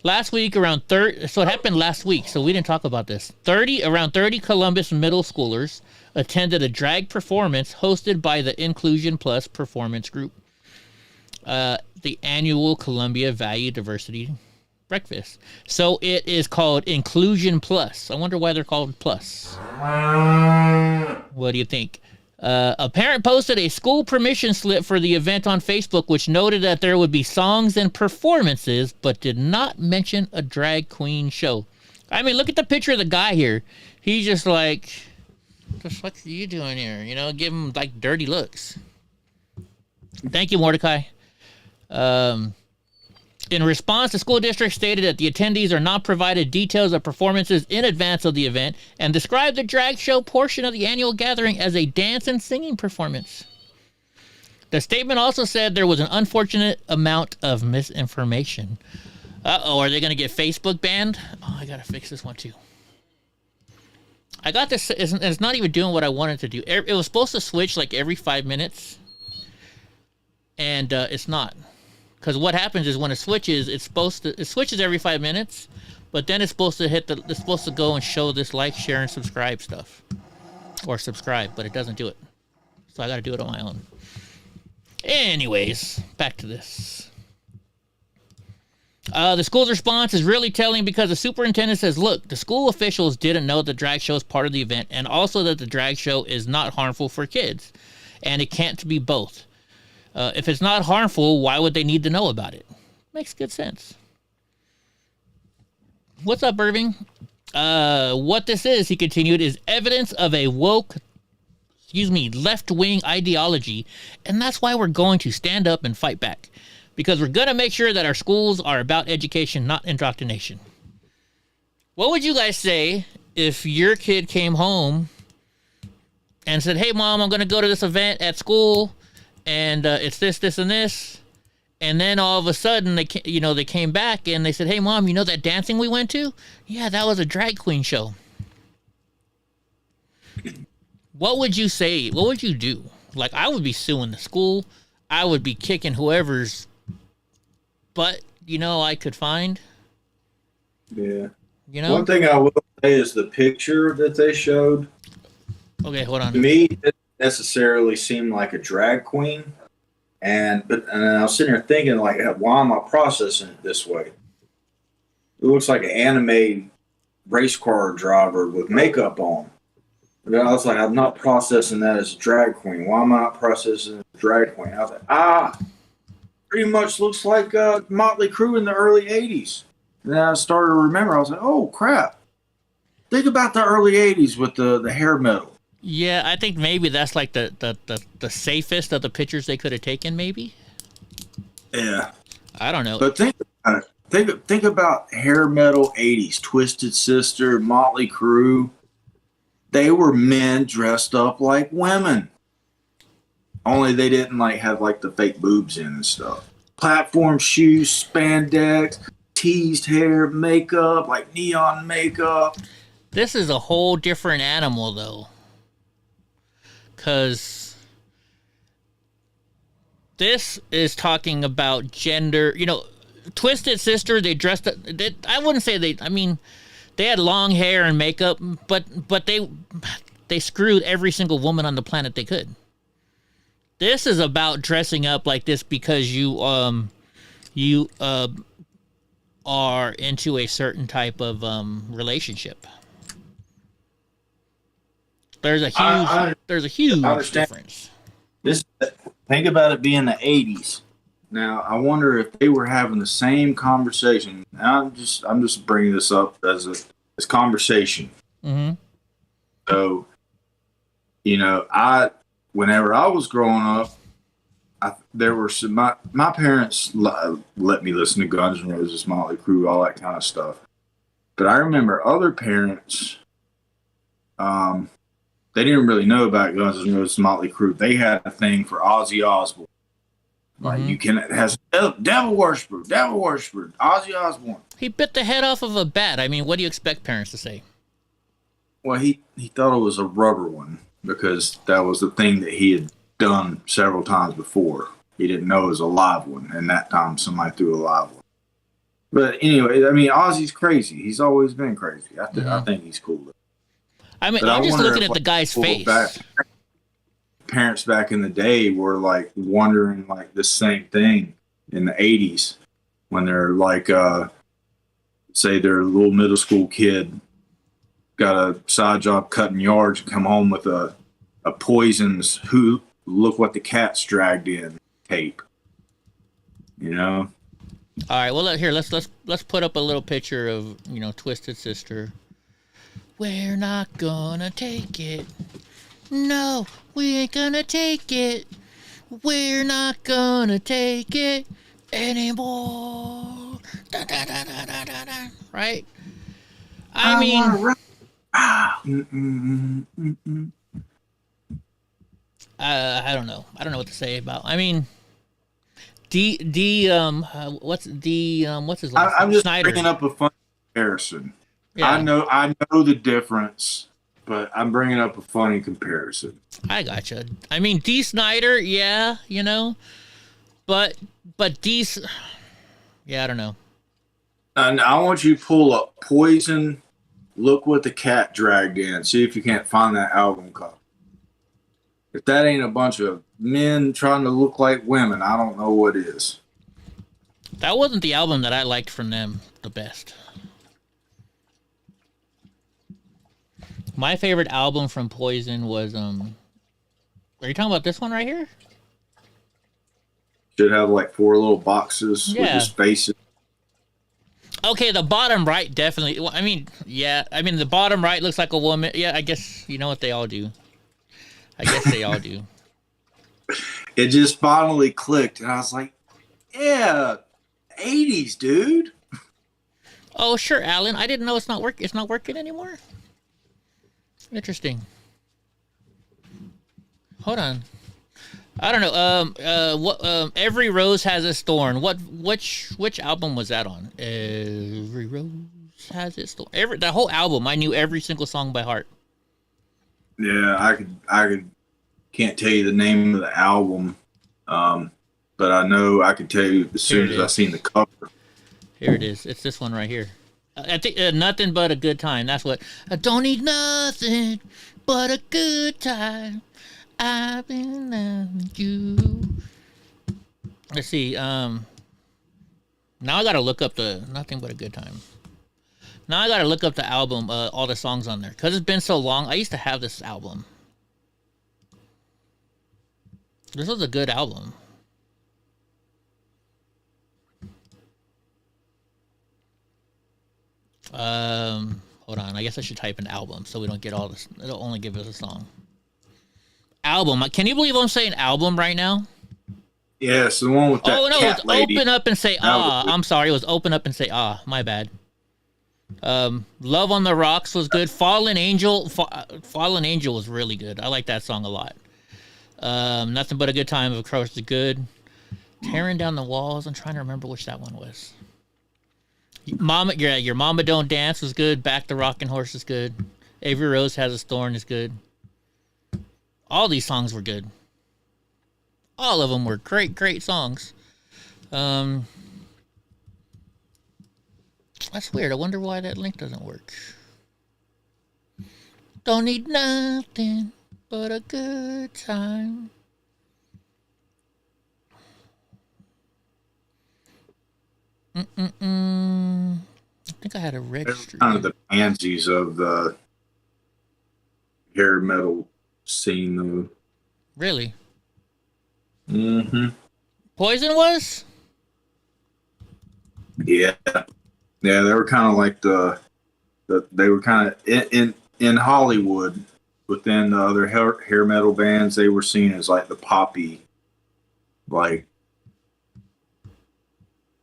Last week, around 30, so it happened last week, so we didn't talk about this. Around 30 Columbus middle schoolers attended a drag performance hosted by the Inclusion Plus Performance Group, the annual Columbia Value Diversity Breakfast. So it is called Inclusion Plus. I wonder why they're called Plus. What do you think? A parent posted a school permission slip for the event on Facebook, which noted that there would be songs and performances, but did not mention a drag queen show. I mean, look at the picture of the guy here. He's just like, what the fuck are you doing here? You know, give him like dirty looks. Thank you, Mordecai. In response, the school district stated that the attendees are not provided details of performances in advance of the event and described the drag show portion of the annual gathering as a dance and singing performance. The statement also said there was an unfortunate amount of misinformation. Uh-oh, are they going to get Facebook banned? Oh, I got to fix this one too. I got this, it's not even doing what I wanted to do. It was supposed to switch like every 5 minutes, and it's not. Because what happens is when it switches, it switches every 5 minutes, but then it's supposed to it's supposed to go and show this like, share, and subscribe stuff. Or subscribe, but it doesn't do it. So I got to do it on my own. Anyways, back to this. The school's response is really telling because the superintendent says, look, the school officials didn't know the drag show is part of the event, and also that the drag show is not harmful for kids, and it can't be both. If it's not harmful, why would they need to know about it? Makes good sense. What's up, Irving? What this is, he continued, is evidence of a woke, left-wing ideology, and that's why we're going to stand up and fight back. Because we're going to make sure that our schools are about education, not indoctrination. What would you guys say if your kid came home and said, hey, Mom, I'm going to go to this event at school, and it's this, this, and this, and then all of a sudden they came back and they said, "Hey, Mom, you know that dancing we went to? Yeah, that was a drag queen show." What would you say? What would you do? Like, I would be suing the school. I would be kicking whoever's butt I could find. Yeah. One thing I will say is the picture that they showed. Okay, hold on. To me, it necessarily seemed like a drag queen, and I was sitting there thinking, like, why am I processing it this way? It looks like an anime race car driver with makeup on. But I was like, I'm not processing that as a drag queen. Why am I not processing it as a drag queen? I was like, pretty much looks like Motley Crue in the early 80s. And then I started to remember, I was like, oh, crap. Think about the early 80s with the hair metal. Yeah, I think maybe that's like the safest of the pictures they could have taken, maybe. Yeah. I don't know. But think about it. Think about hair metal 80s, Twisted Sister, Motley Crue. They were men dressed up like women. Only they didn't have the fake boobs in and stuff. Platform shoes, spandex, teased hair, makeup, like neon makeup. This is a whole different animal, though. Because this is talking about gender. You know, Twisted Sister, they dressed up. I wouldn't say they. I mean, they had long hair and makeup, but they screwed every single woman on the planet they could. This is about dressing up like this because you are into a certain type of relationship. There's a huge difference. Think about it being the 80s. Now, I wonder if they were having the same conversation. I'm just bringing this up as conversation. Mm-hmm. So, whenever I was growing up, there were some, my parents let me listen to Guns N' Roses, Motley Crue, all that kind of stuff. But I remember other parents, they didn't really know about Guns N' Roses, Motley Crue. They had a thing for Ozzy Osbourne. Like it has devil worshiper, Ozzy Osbourne. He bit the head off of a bat. I mean, what do you expect parents to say? Well, he thought it was a rubber one because that was the thing that he had done several times before. He didn't know it was a live one, and that time somebody threw a live one. But anyway, I mean, Ozzy's crazy. He's always been crazy. I think he's cool. I mean, I'm just looking at the guy's face. Parents back in the day were like wondering like the same thing in the 80s when they're like, say their little middle school kid got a side job cutting yards and come home with a Poison's "Who Look What the Cat's Dragged In" tape. All right. Well, here let's put up a little picture of Twisted Sister. We're not gonna take it. No, we ain't gonna take it. We're not gonna take it anymore. Da, da, da, da, da, da, da. Right? I mean, I don't know. I don't know what to say about. I mean, what's his last I'm name? just Snyder. bringing up a fun comparison. Yeah. I know the difference, but I'm bringing up a funny comparison. I gotcha. I mean, D. Snyder, yeah, but yeah, I don't know. And I want you to pull up Poison, "Look What the Cat Dragged In." See if you can't find that album cover. If that ain't a bunch of men trying to look like women, I don't know what is. That wasn't the album that I liked from them the best. My favorite album from Poison was are you talking about this one right here? Should have like 4 little boxes with the spaces. Okay, the bottom right definitely. Well, I mean, yeah. I mean, the bottom right looks like a woman. Yeah, I guess you know what they all do. It just finally clicked, and I was like, "Yeah, 80s, dude." Oh, sure, Alan. I didn't know it's not working anymore. Interesting. Hold on. I don't know. Every Rose Has Its Thorn. Which album was that on? Every Rose Has Its Thorn. That whole album, I knew every single song by heart. Yeah, I can't tell you the name of the album, but I know I could tell you as soon as I seen the cover. Here it is. It's this one right here. I think Nothing But a Good Time. That's what. I don't need nothing but a good time. I've been loving you. Let's see. Now I gotta look up the Nothing But a Good Time. Now I gotta look up the album, all the songs on there, because it's been so long. I used to have this album. This was a good album. Hold on. I guess I should type in album so we don't get all this. It'll only give us a song. Album. Can you believe I'm saying album right now? Yes, the one with that cat it's lady. Open Up and Say Ah. I'm sorry. It was Open Up and Say Ah. My bad. Love on the Rocks was good. Fallen Angel was really good. I like that song a lot. Nothing But a Good Time, of course, is good. Tearing Down the Walls. I'm trying to remember which that one was. Mama, your Mama Don't Dance was good. Back the Rockin' Horse is good. Every Rose Has a Thorn is good. All these songs were good. All of them were great songs. That's weird. I wonder why that link doesn't work. Don't need nothing but a good time. I think I had a registry. Kind of the pansies of the hair metal scene, though. Really? Mm-hmm. Poison was? Yeah. Yeah, they were kind of like they were kind of in Hollywood, within the other hair metal bands, they were seen as like the poppy, like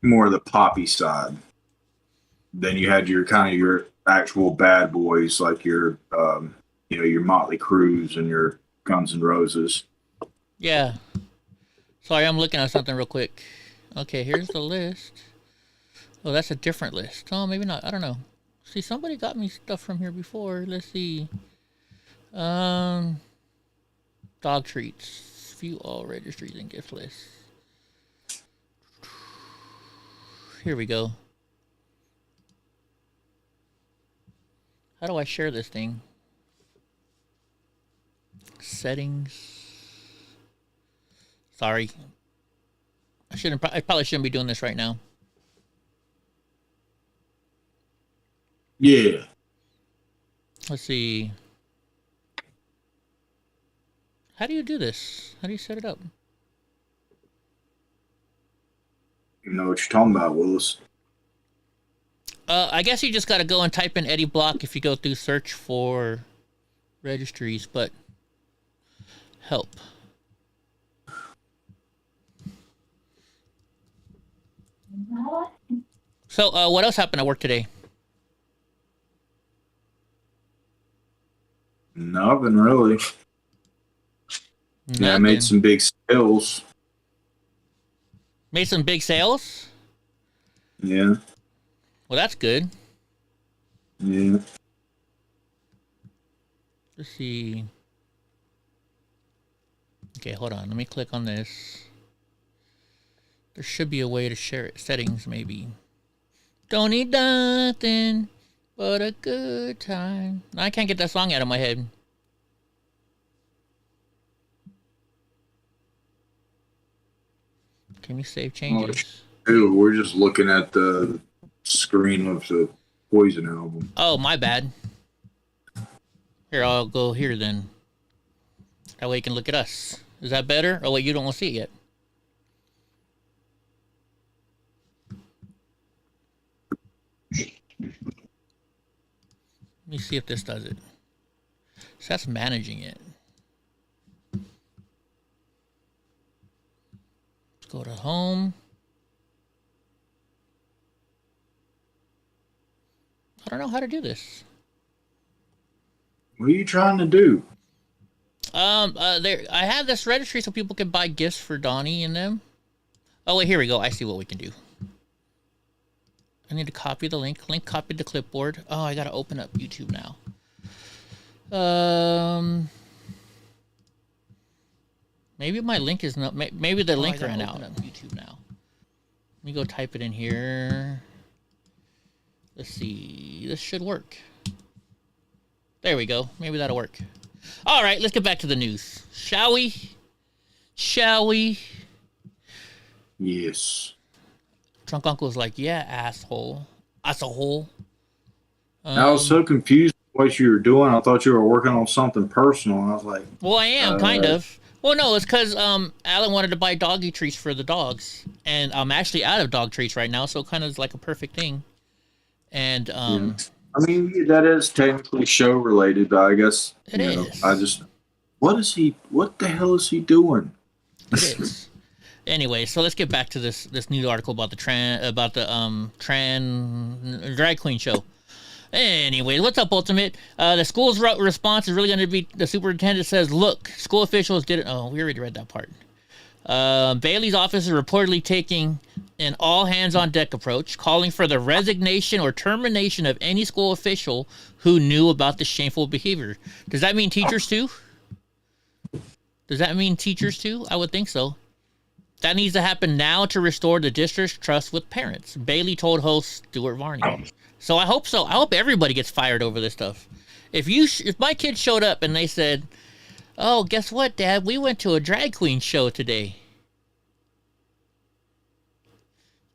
more of the poppy side. Then you had your kind of your actual bad boys, like your your Motley Crues and your Guns N' Roses. Yeah. Sorry, I'm looking at something real quick. Okay, here's the list. Oh, that's a different list. Oh, maybe not. I don't know. See, somebody got me stuff from here before. Let's see. Dog treats. View all registries and gift lists. Here we go. How do I share this thing? Settings. Sorry. I probably shouldn't be doing this right now. Yeah. Let's see. How do you do this? How do you set it up? You know what you're talking about, Willis. I guess you just got to go and type in Eddie Block if you go through search for registries, but help. So, what else happened at work today? Nothing really. Yeah, I made some big sales. Made some big sales? Yeah. Well, that's good. Yeah. Let's see. Okay, hold on. Let me click on this. There should be a way to share it. Settings, maybe. Don't need nothing but a good time. I can't get that song out of my head. Can we save changes? Dude, we're just looking at the screen of the Poison album. Oh, my bad. Here, I'll go here then. That way you can look at us. Is that better? Oh, wait, you don't want to see it yet. Let me see if this does it. So that's managing it. Let's go to home. I don't know how to do this. What are you trying to do? I have this registry so people can buy gifts for Donnie and them. Oh wait, here we go. I see what we can do. I need to copy the link. Link copied to clipboard. Oh, I gotta open up YouTube now. Maybe my link is not. Maybe the link ran out. Open up YouTube now. Let me go type it in here. Let's see. This should work. There we go. Maybe that'll work. All right, let's get back to the news. Shall we? Shall we? Yes. Drunk Uncle's like, yeah, asshole. Asshole. I was so confused with what you were doing. I thought you were working on something personal. I was like, well, I am, kind of. Well, no, it's because Alan wanted to buy doggy treats for the dogs. And I'm actually out of dog treats right now, so it kind of is like a perfect thing. And, yeah. I mean, that is technically show related, but I guess, it is. I just, what the hell is he doing? It is. Anyway, so let's get back to this news article about the drag queen show. Anyway, what's up, Ultimate? The school's response is really going to be, the superintendent says, look, school officials didn't, oh, we already read that part. Bailey's office is reportedly taking an all-hands-on-deck approach, calling for the resignation or termination of any school official who knew about the shameful behavior. Does that mean teachers too? I would think so. That needs to happen now to restore the district's trust with parents, Bailey told host Stuart Varney. So I hope so. I hope everybody gets fired over this stuff. If my kids showed up and they said, "Oh, guess what, Dad? We went to a drag queen show today,"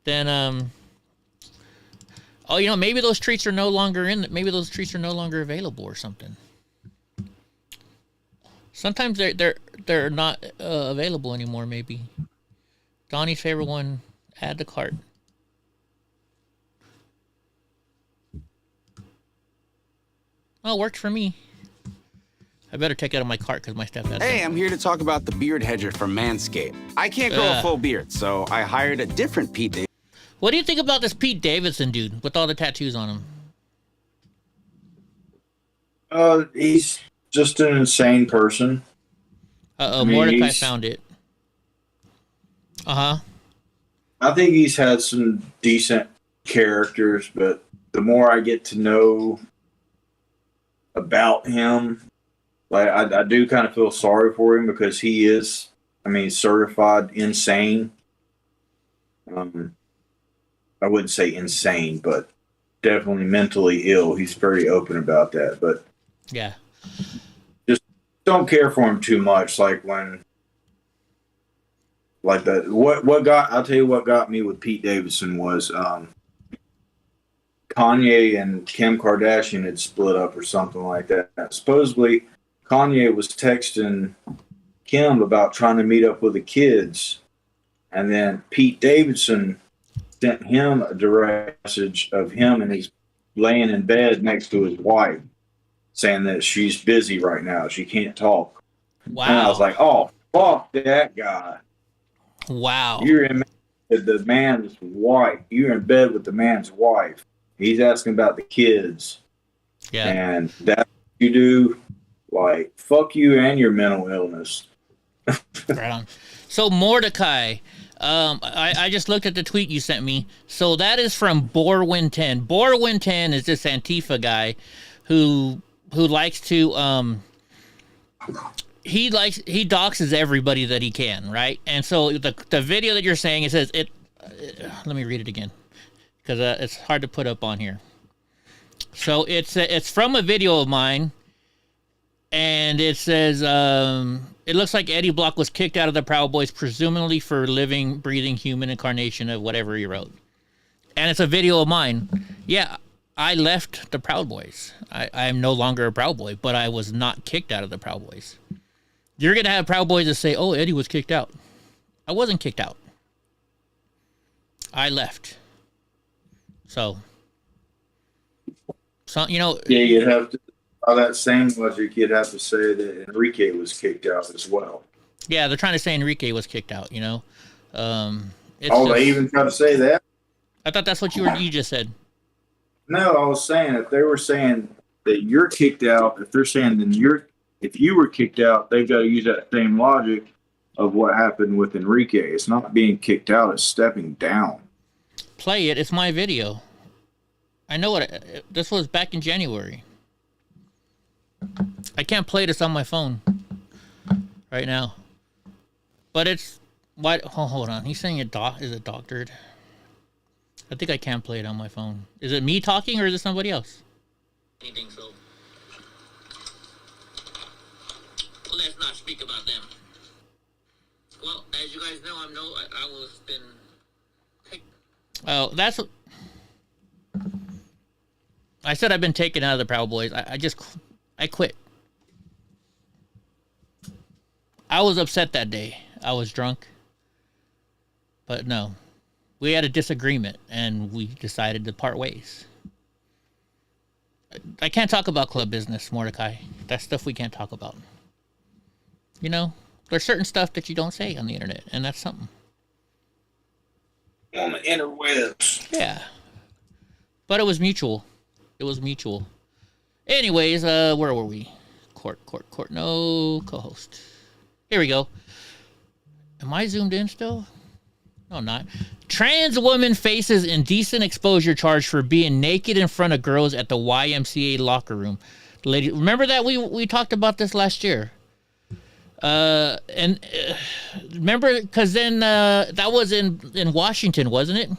then maybe those treats are no longer available or something. Sometimes they're not available anymore. Maybe. Donnie's favorite one. Add to cart. Oh, it worked for me. I better take it out of my cart because my stuff has. Hey, I'm here to talk about the beard hedger from Manscaped. I can't grow a full beard, so I hired a different Pete Davidson. What do you think about this Pete Davidson dude with all the tattoos on him? He's just an insane person. Mordecai found it. I think he's had some decent characters, but the more I get to know about him, like I do kind of feel sorry for him because he is, certified insane. I wouldn't say insane, but definitely mentally ill. He's very open about that, but yeah, just don't care for him too much. Like when, like that, I'll tell you what got me with Pete Davidson was, Kanye and Kim Kardashian had split up or something like that. Supposedly, Kanye was texting Kim about trying to meet up with the kids, and then Pete Davidson sent him a direct message of him, and he's laying in bed next to his wife, saying that she's busy right now, she can't talk. Wow! And I was like, "Oh, fuck that guy!" Wow! You're in with the man's wife. You're in bed with the man's wife. He's asking about the kids. Yeah. And that's what you do. Like, fuck you and your mental illness. Right on. So, Mordecai, I just looked at the tweet you sent me. So, that is from Borwin10. Borwin10 is this Antifa guy who likes to, he doxes everybody that he can, right? And so, the video that you're saying, it says, let me read it again, because it's hard to put up on here. So it's from a video of mine, and it says it looks like Eddie Block was kicked out of the Proud Boys, presumably for living, breathing human incarnation of whatever he wrote. And it's a video of mine. Yeah, I left the Proud Boys. I'm no longer a Proud Boy, but I was not kicked out of the Proud Boys. You're gonna have Proud Boys that say, "Oh, Eddie was kicked out." I wasn't kicked out. I left. So, Yeah, you'd have to, by that same logic, you'd have to say that Enrique was kicked out as well. Yeah, they're trying to say Enrique was kicked out, They even try to say that? I thought that's what you just said. No, I was saying if they were saying that you're kicked out, if they're saying then if you were kicked out, they've got to use that same logic of what happened with Enrique. It's not being kicked out, it's stepping down. Play it. It's my video. I know what. This was back in January. I can't play this on my phone right now. But it's... Why? Oh, hold on. He's saying is it doctored? I think I can play it on my phone. Is it me talking or is it somebody else? Anything so. Let's not speak about them. Well, as you guys know, I was been... Oh, that's what... I said I've been taken out of the Proud Boys. I quit. I was upset that day. I was drunk. But no. We had a disagreement, and we decided to part ways. I can't talk about club business, Mordecai. That's stuff we can't talk about. There's certain stuff that you don't say on the internet, and that's something. On the interwebs. Yeah. But it was mutual. Anyways, where were we? Court. No, co-host. Here we go. Am I zoomed in still? No, not. Trans woman faces indecent exposure charge for being naked in front of girls at the YMCA locker room. Lady, remember that we talked about this last year. Remember, because then that was in Washington, wasn't it?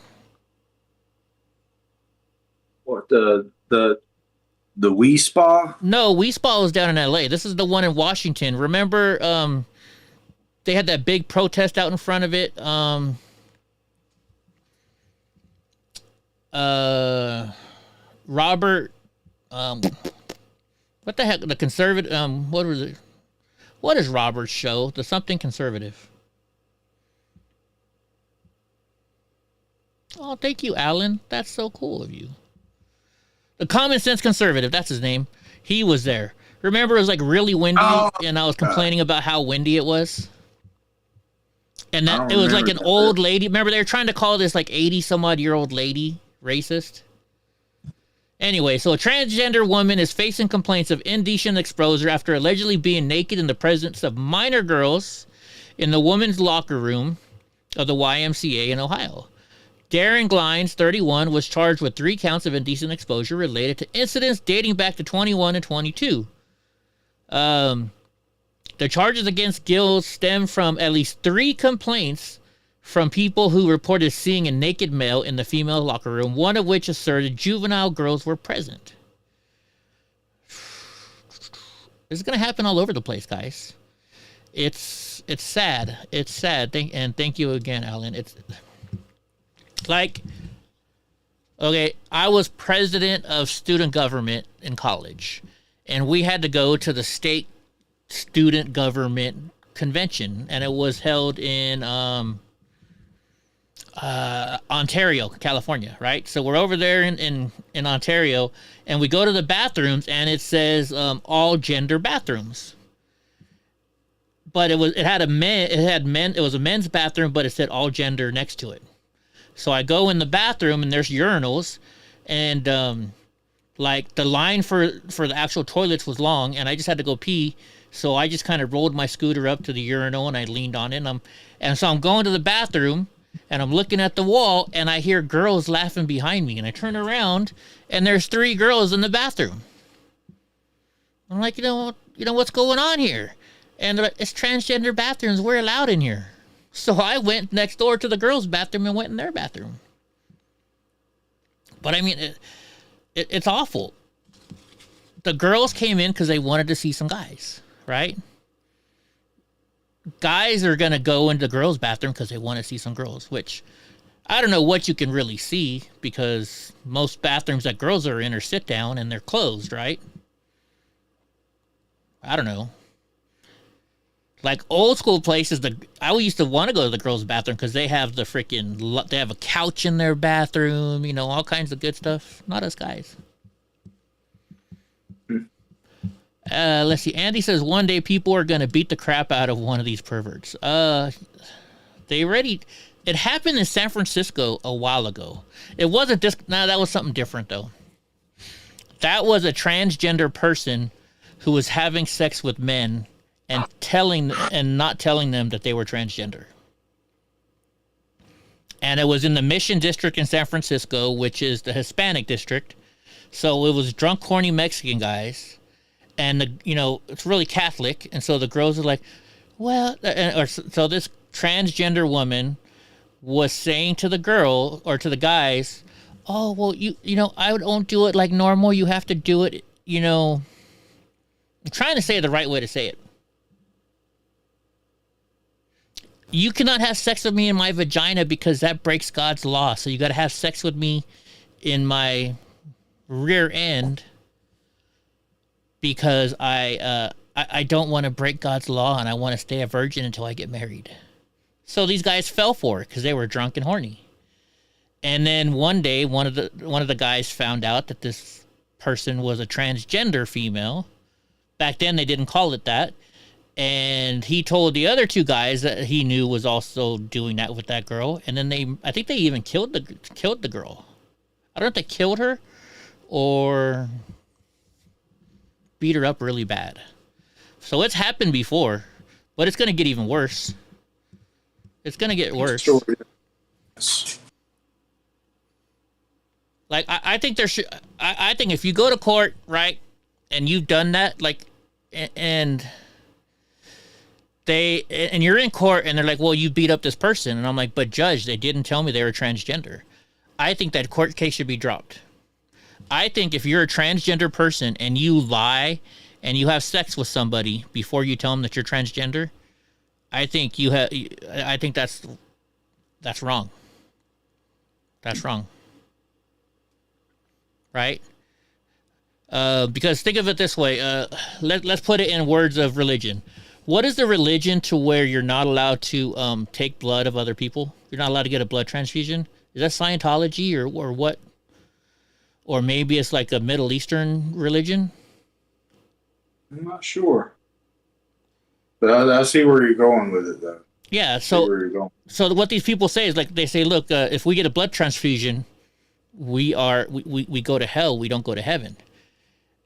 What the Wii Spa? No, Wii Spa was down in LA. This is the one in Washington. Remember, they had that big protest out in front of it. Robert, what the heck? The conservative. What was it? What is Robert's show? The something conservative. Oh, thank you, Alan. That's so cool of you. The Common Sense Conservative. That's his name. He was there. Remember, it was like really windy, and I was complaining about how windy it was. And that it was like an old lady. Remember, they were trying to call this like 80-some-odd-year-old lady racist. Anyway, so a transgender woman is facing complaints of indecent exposure after allegedly being naked in the presence of minor girls in the women's locker room of the YMCA in Ohio. Darren Glines, 31, was charged with 3 counts of indecent exposure related to incidents dating back to 21 and 22. The charges against Gill stem from at least 3 complaints from people who reported seeing a naked male in the female locker room, one of which asserted juvenile girls were present. This is going to happen all over the place, guys. It's sad. It's sad. Thank you again, Alan. It's like, okay, I was president of student government in college, and we had to go to the state student government convention, and it was held in Ontario, California, right? So we're over there in Ontario, and we go to the bathrooms, and it says all gender bathrooms. But it was a men's bathroom, but it said all gender next to it. So I go in the bathroom, and there's urinals, and like the line for the actual toilets was long, and I just had to go pee. So I just kind of rolled my scooter up to the urinal, and I leaned on it, and so I'm going to the bathroom, and I'm looking at the wall, and I hear girls laughing behind me, and I turn around, and there's 3 girls in the bathroom. I'm like, you know what's going on here? And they're like, it's transgender bathrooms. We're allowed in here. So I went next door to the girls' bathroom and went in their bathroom. But I mean, it's awful. The girls came in because they wanted to see some guys, right? Guys are going to go into the girls' bathroom because they want to see some girls, which I don't know what you can really see because most bathrooms that girls are in are sit down and they're closed, right? I don't know. Like old school places, I used to want to go to the girls' bathroom because they have they have a couch in their bathroom, all kinds of good stuff. Not us guys. Let's see. Andy says one day people are going to beat the crap out of one of these perverts. It happened in San Francisco a while ago. It wasn't just, that was something different though. That was a transgender person who was having sex with men and not telling them that they were transgender. And it was in the Mission District in San Francisco, which is the Hispanic district. So it was drunk, horny Mexican guys. And, it's really Catholic. And so the girls are like, well, so this transgender woman was saying to the girl or to the guys, oh, well, I don't do it like normal. You have to do it, I'm trying to say the right way to say it. You cannot have sex with me in my vagina because that breaks God's law. So you got to have sex with me in my rear end because I don't want to break God's law and I want to stay a virgin until I get married. So these guys fell for it because they were drunk and horny. And then one day, one of the guys found out that this person was a transgender female. Back then, they didn't call it that. And he told the other 2 guys that he knew was also doing that with that girl. And then I think they even killed the girl. I don't know if they killed her or beat her up really bad. So it's happened before, but it's going to get even worse. It's going to get worse. Like I think there should. I think if you go to court, right, and you've done that, like, and you're in court and they're like, well, you beat up this person, and I'm like, but judge, they didn't tell me they were transgender. I think that court case should be dropped. I think if you're a transgender person and you lie and you have sex with somebody before you tell them that you're transgender, I think that's wrong. That's wrong. Right? Because think of it this way. Let's put it in words of religion. What is the religion to where you're not allowed to take blood of other people? You're not allowed to get a blood transfusion? Is that Scientology or what? Or maybe it's like a Middle Eastern religion? I'm not sure. But I see where you're going with it, though. Yeah, so what these people say is, like, they say, look, if we get a blood transfusion, we go to hell, we don't go to heaven.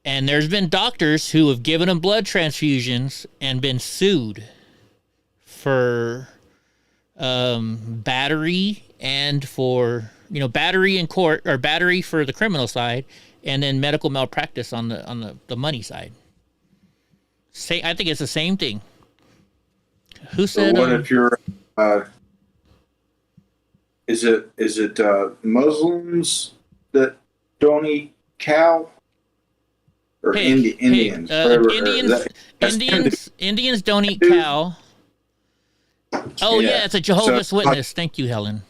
And there's been doctors who have given them blood transfusions and been sued for battery and for, battery in court, or battery for the criminal side, and then medical malpractice on the money side. I think it's the same thing. Who said? So what if you're? Is it Muslims that don't eat cow? Or Pig, Indians? Indians don't eat cow. Oh yeah, it's a Jehovah's Witness. Thank you, Helen.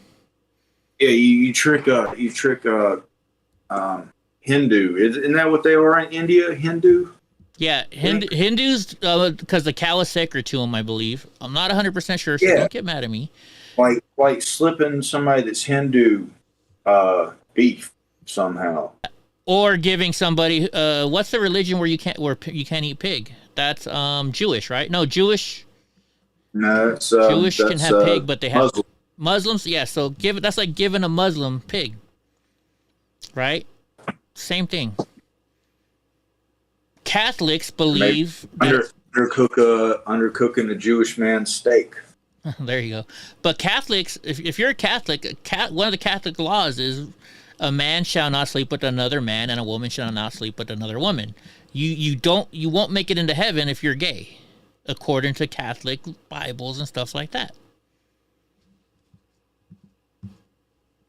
Yeah, you trick a Hindu. Isn't that what they are in India? Hindu. Yeah, Hindus, because the cow is sacred to them, I believe. I'm not 100% sure, so don't get mad at me. Like slipping somebody that's Hindu beef somehow. Or giving somebody, what's the religion where you can't eat pig? That's Jewish, right? No, Jewish. No, it's Jewish that's, can have pig, but they have Muslim. Muslims. Yeah, so that's like giving a Muslim pig, right? Same thing. Catholics believe undercooking a Jewish man's steak. There you go. But Catholics, if you're a Catholic, one of the Catholic laws is a man shall not sleep with another man, and a woman shall not sleep with another woman. You won't make it into heaven if you're gay, according to Catholic Bibles and stuff like that.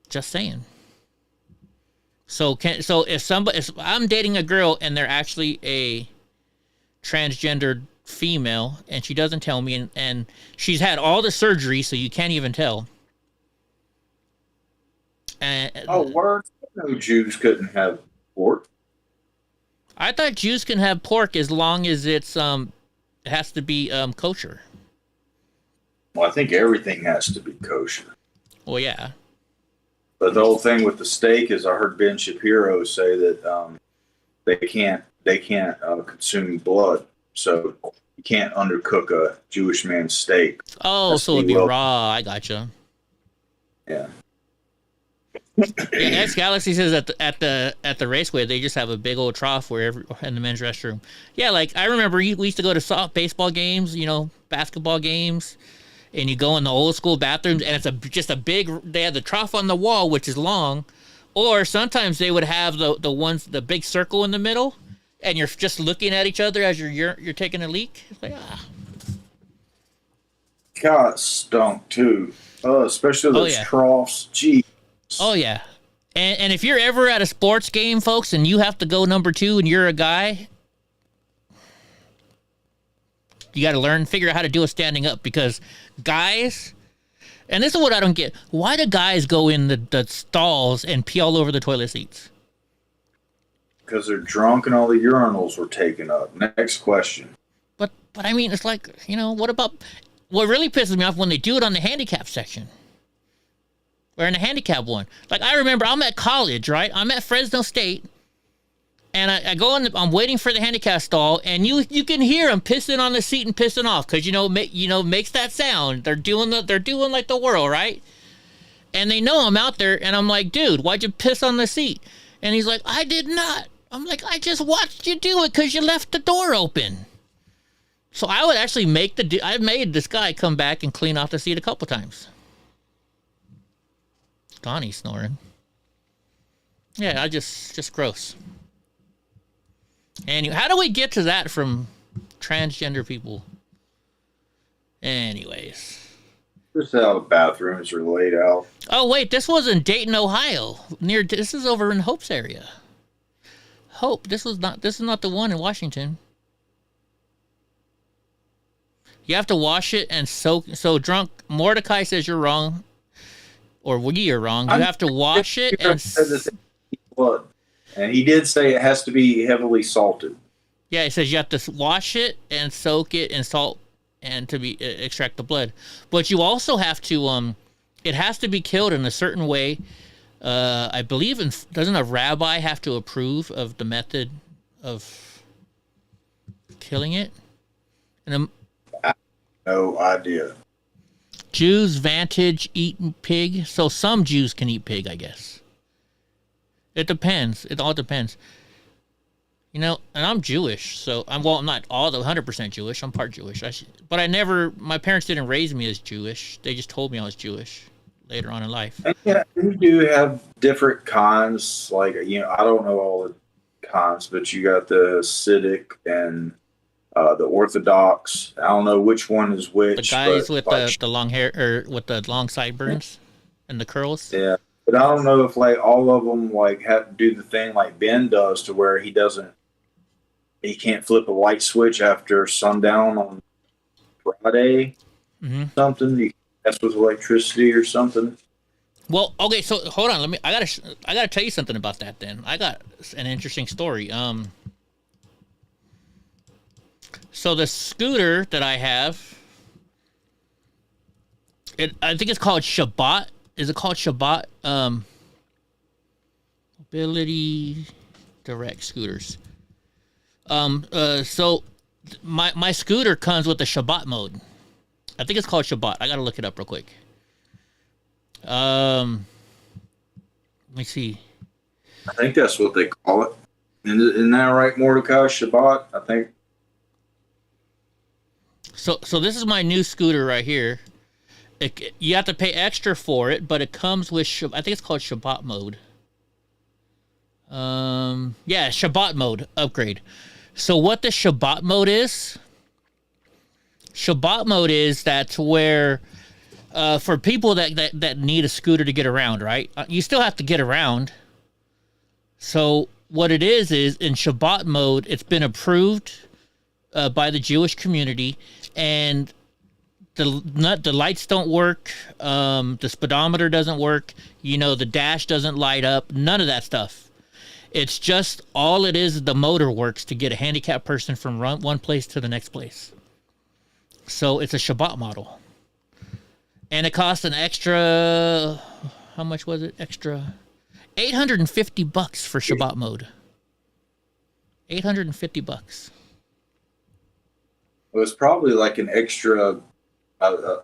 Just saying. So if I'm dating a girl and they're actually a transgendered female and she doesn't tell me, and she's had all the surgery, so you can't even tell. Word? No, Jews couldn't have pork. I thought Jews can have pork as long as it has to be kosher. Well, I think everything has to be kosher. Well, yeah. But the whole thing with the steak is, I heard Ben Shapiro say that they can't consume blood, so you can't undercook a Jewish man's steak. Oh, so it'd be raw. I gotcha. Yeah. Yeah, X Galaxy says at the raceway they just have a big old trough in the men's restroom. Yeah, like I remember we used to go to soft baseball games, basketball games, and you go in the old school bathrooms, and it's just a big. They had the trough on the wall, which is long, or sometimes they would have the big circle in the middle, and you're just looking at each other as you're taking a leak. It's like God, it stunk too. Especially those troughs. Gee. Oh yeah, and if you're ever at a sports game, folks, and you have to go number 2 and you're a guy, you got to figure out how to do it standing up, because guys, and this is what I don't get: why do guys go in the stalls and pee all over the toilet seats? Because they're drunk and all the urinals were taken up. Next question. But I mean, it's like, what really pisses me off when they do it on the handicap section. Or in a handicap one. Like, I remember I'm at college, right? I'm at Fresno State, and I go in, I'm waiting for the handicap stall, and you can hear them pissing on the seat and pissing off, because makes that sound. They're doing like the whirl, right? And they know I'm out there, and I'm like, dude, why'd you piss on the seat? And he's like, I did not. I'm like, I just watched you do it because you left the door open. So I would actually I made this guy come back and clean off the seat a couple times. Donnie snoring. Yeah, I just gross. Anyway, how do we get to that from transgender people? Anyways. Just how the bathrooms are laid out. Oh wait, this was in Dayton, Ohio. This is over in Hope's area. Hope. This is not the one in Washington. You have to wash it and soak. So drunk. Mordecai says you're wrong, or we are wrong. You have to wash it and. Blood, and he did say it has to be heavily salted. Yeah, he says you have to wash it and soak it in salt and to be extract the blood. But you also have to it has to be killed in a certain way. I believe doesn't a rabbi have to approve of the method of killing it? And no idea. Jews vantage eating pig, so some Jews can eat pig, I guess. It depends. It all depends. You know, and I'm Jewish, so I'm not all the 100% Jewish. I'm part Jewish. But my parents didn't raise me as Jewish. They just told me I was Jewish later on in life. And yeah, you do have different kinds. Like, you know, I don't know all the kinds, but you got the Hasidic and the Orthodox. I don't know which one is which. The guys with the long hair, or with the long sideburns and the curls. Yeah. But I don't know if like all of them like have to do the thing like Ben does, to where he can't flip a light switch after sundown on Friday. Mm-hmm. Something that's with electricity or something. Well, okay, so hold on. I gotta tell you something about that. Then I got an interesting story. So the scooter that I have, I think it's called Shabbat. Is it called Shabbat? Mobility Direct scooters. So my scooter comes with the Shabbat mode. I think it's called Shabbat. I gotta look it up real quick. Let me see. I think that's what they call it. Isn't that right, Mordecai? Shabbat, I think. So this is my new scooter right here. You have to pay extra for it, but it comes with, I think it's called Shabbat mode. Yeah, Shabbat mode upgrade. So what the Shabbat mode is that's where, for people that need a scooter to get around, right? You still have to get around. So what it is in Shabbat mode, it's been approved by the Jewish community, and the lights don't work, the speedometer doesn't work, you know, the dash doesn't light up, none of that stuff. It's just, all it is the motor works to get a handicapped person from one place to the next place. So it's a Shabbat model. And it costs an extra, how much was it? Extra $850 for Shabbat mode. $850. It was probably like an extra, a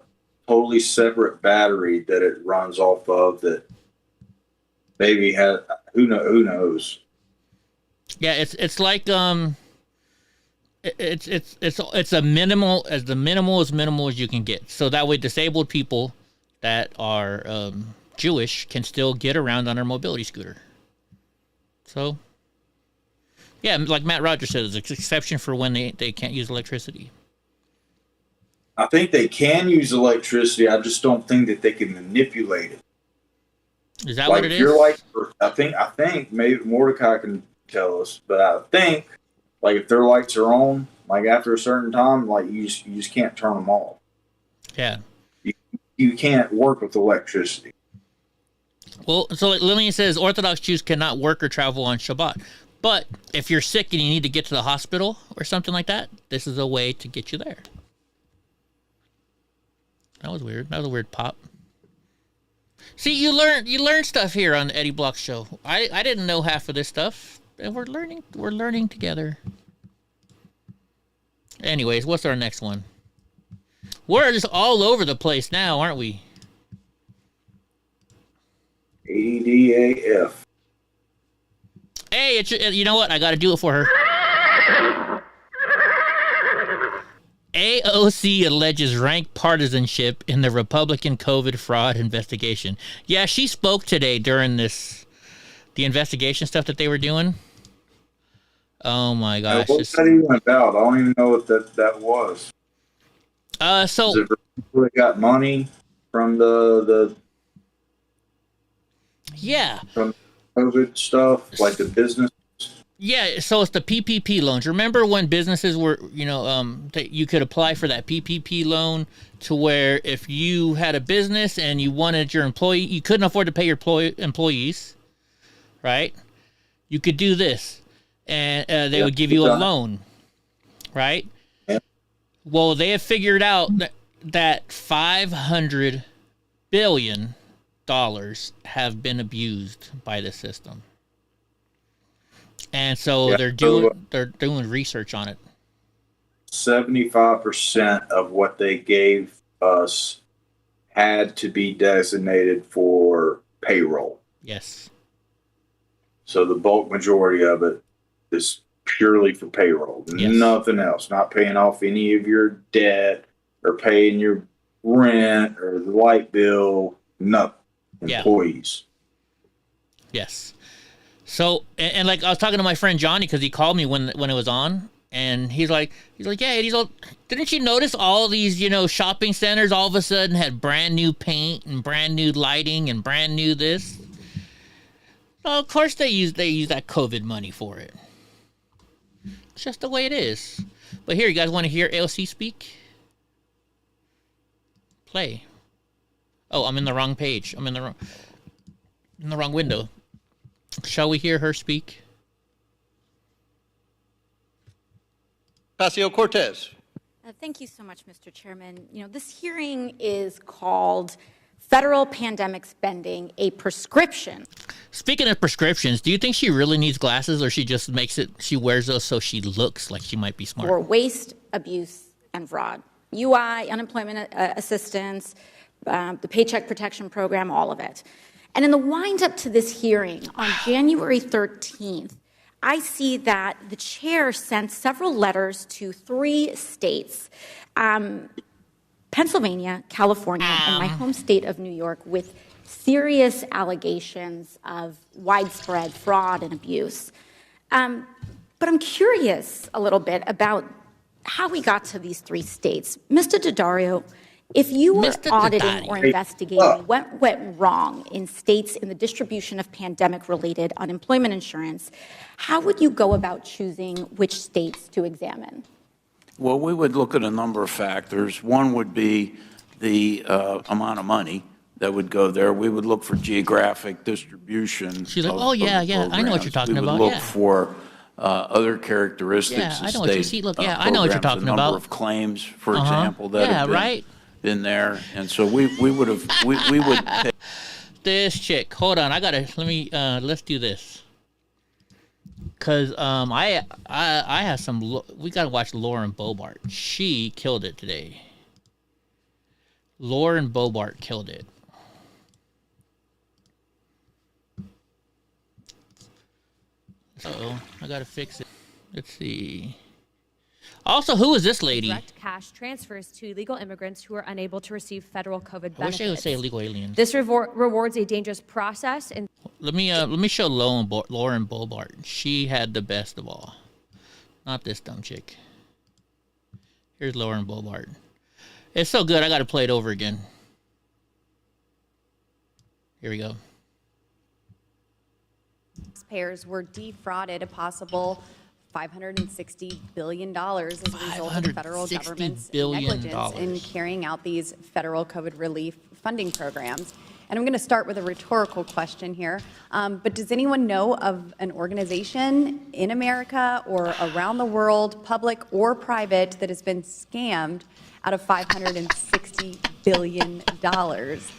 totally separate battery that it runs off of, that maybe had, who knows. Yeah, it's like it's a minimal as minimal as you can get. So that way disabled people that are Jewish can still get around on their mobility scooter. So yeah, like Matt Rogers said, it's an exception for when they can't use electricity. I think they can use electricity. I just don't think that they can manipulate it. Is that like what it is? You're like, I think maybe Mordecai can tell us, but I think like if their lights are on, like after a certain time, like you just can't turn them off. Yeah. You can't work with electricity. Well, so like Lillian says, Orthodox Jews cannot work or travel on Shabbat. But if you're sick and you need to get to the hospital or something like that, this is a way to get you there. That was weird. That was a weird pop. See, you learn stuff here on the Eddie Block Show. I didn't know half of this stuff, and we're learning together. Anyways, what's our next one? We're just all over the place now, aren't we? ADAF. Hey, you know what? I got to do it for her. AOC alleges rank partisanship in the Republican COVID fraud investigation. Yeah, she spoke today during the investigation stuff that they were doing. Oh my gosh. What's that even about? I don't even know what that was. So is it really got money from the from COVID stuff, like the business? Yeah, so it's the PPP loans. Remember when businesses were, that you could apply for that PPP loan to where if you had a business and you wanted your you couldn't afford to pay your employees, right? You could do this, and they would give you a loan, right? Yeah. Well, they have figured out that $500 billion have been abused by the system. And so they're doing research on it. 75% of what they gave us had to be designated for payroll. Yes. So the bulk majority of it is purely for payroll. Yes. Nothing else. Not paying off any of your debt or paying your rent or the light bill. Nothing. Employees. Yes. So, and like I was talking to my friend Johnny because he called me when it was on, and he's like, yeah, didn't you notice all these, shopping centers all of a sudden had brand new paint and brand new lighting and brand new this? Well, of course they use that COVID money for it. It's just the way it is. But here, you guys want to hear AOC speak? Play. Oh, I'm in the wrong page. I'm in the wrong window. Shall we hear her speak? Ocasio-Cortez. Thank you so much, Mr. Chairman. This hearing is called Federal Pandemic Spending, a Prescription. Speaking of prescriptions, do you think she really needs glasses, or she just she wears those so she looks like she might be smart? For waste, abuse, and fraud. UI, unemployment assistance, the Paycheck Protection Program, all of it. And in the wind-up to this hearing on January 13th, I see that the chair sent several letters to 3 states, Pennsylvania, California, and my home state of New York, with serious allegations of widespread fraud and abuse. But I'm curious a little bit about how we got to these 3 states. Mr. Daddario, if you were auditing or investigating what went wrong in states in the distribution of pandemic-related unemployment insurance, how would you go about choosing which states to examine? Well, we would look at a number of factors. One would be the amount of money that would go there. We would look for geographic distribution. She's like, oh, yeah, I know what you're talking about. We would look for other characteristics of state I know what you're talking about. Number of claims, for example, that have been in there. And so we would have, we would pick. This chick, hold on, let's do this. Cause I have some. We gotta watch Lauren Bobart. She killed it today. Lauren Bobart killed it. Uh-oh, I gotta fix it. Let's see. Also, who is this lady? Direct cash transfers to illegal immigrants who are unable to receive federal COVID benefits. I wish I would say illegal aliens. This rewards a dangerous process. And let me show Lauren Bobart. She had the best of all. Not this dumb chick. Here's Lauren Bobart. It's so good, I got to play it over again. Here we go. Taxpayers were defrauded a possible $560 billion as a result of the federal government's negligence in carrying out these federal COVID relief funding programs. And I'm going to start with a rhetorical question here. But does anyone know of an organization in America or around the world, public or private, that has been scammed out of $560 billion?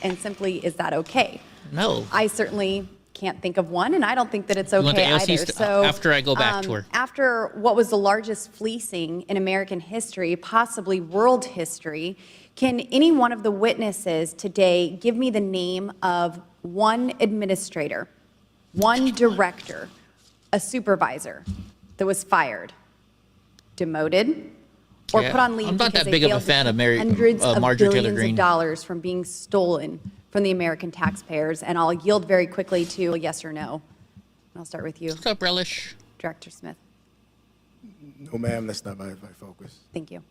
And simply, is that okay? No. I certainly can't think of one, and I don't think that it's okay either. So after I go back to her. After what was the largest fleecing in American history, possibly world history, can any one of the witnesses today give me the name of one administrator, one director, a supervisor that was fired, demoted, or Yeah, put on leave I'm not because that they big of a failed to fan of keep Mary- hundreds of Marjorie Taylor billions Greene. of dollars from being stolen from the American taxpayers. And I'll yield very quickly to a yes or no. I'll start with you. What's up, Relish? Director Smith. No, ma'am, that's not my focus. Thank you.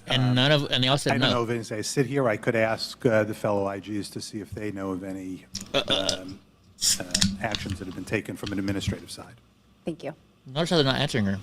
And and they all said I don't no. know if as I sit here, I could ask the fellow IGs to see if they know of any actions that have been taken from an administrative side. Thank you. Notice how they're not answering her.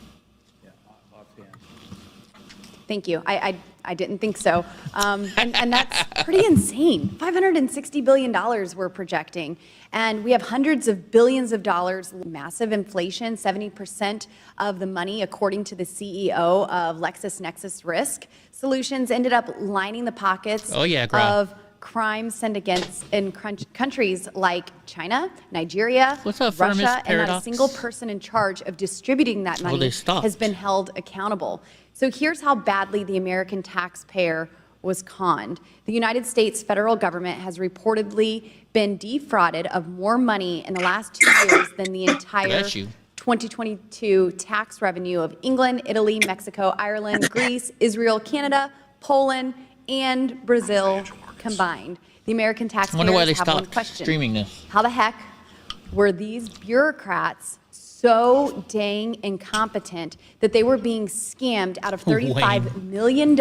Thank you. I didn't think so. And that's pretty insane. $560 billion we're projecting. And we have hundreds of billions of dollars, massive inflation, 70% of the money, according to the CEO of LexisNexis Risk Solutions, ended up lining the pockets of crime sent against in countries like China, Nigeria, Russia, and not a single person in charge of distributing that money has been held accountable. So here's how badly the American taxpayer was conned. The United States federal government has reportedly been defrauded of more money in the last 2 years than the entire 2022 tax revenue of England, Italy, Mexico, Ireland, Greece, Israel, Canada, Poland, and Brazil combined. The American taxpayers have one question. Streaming this. How the heck were these bureaucrats so dang incompetent that they were being scammed out of $35 million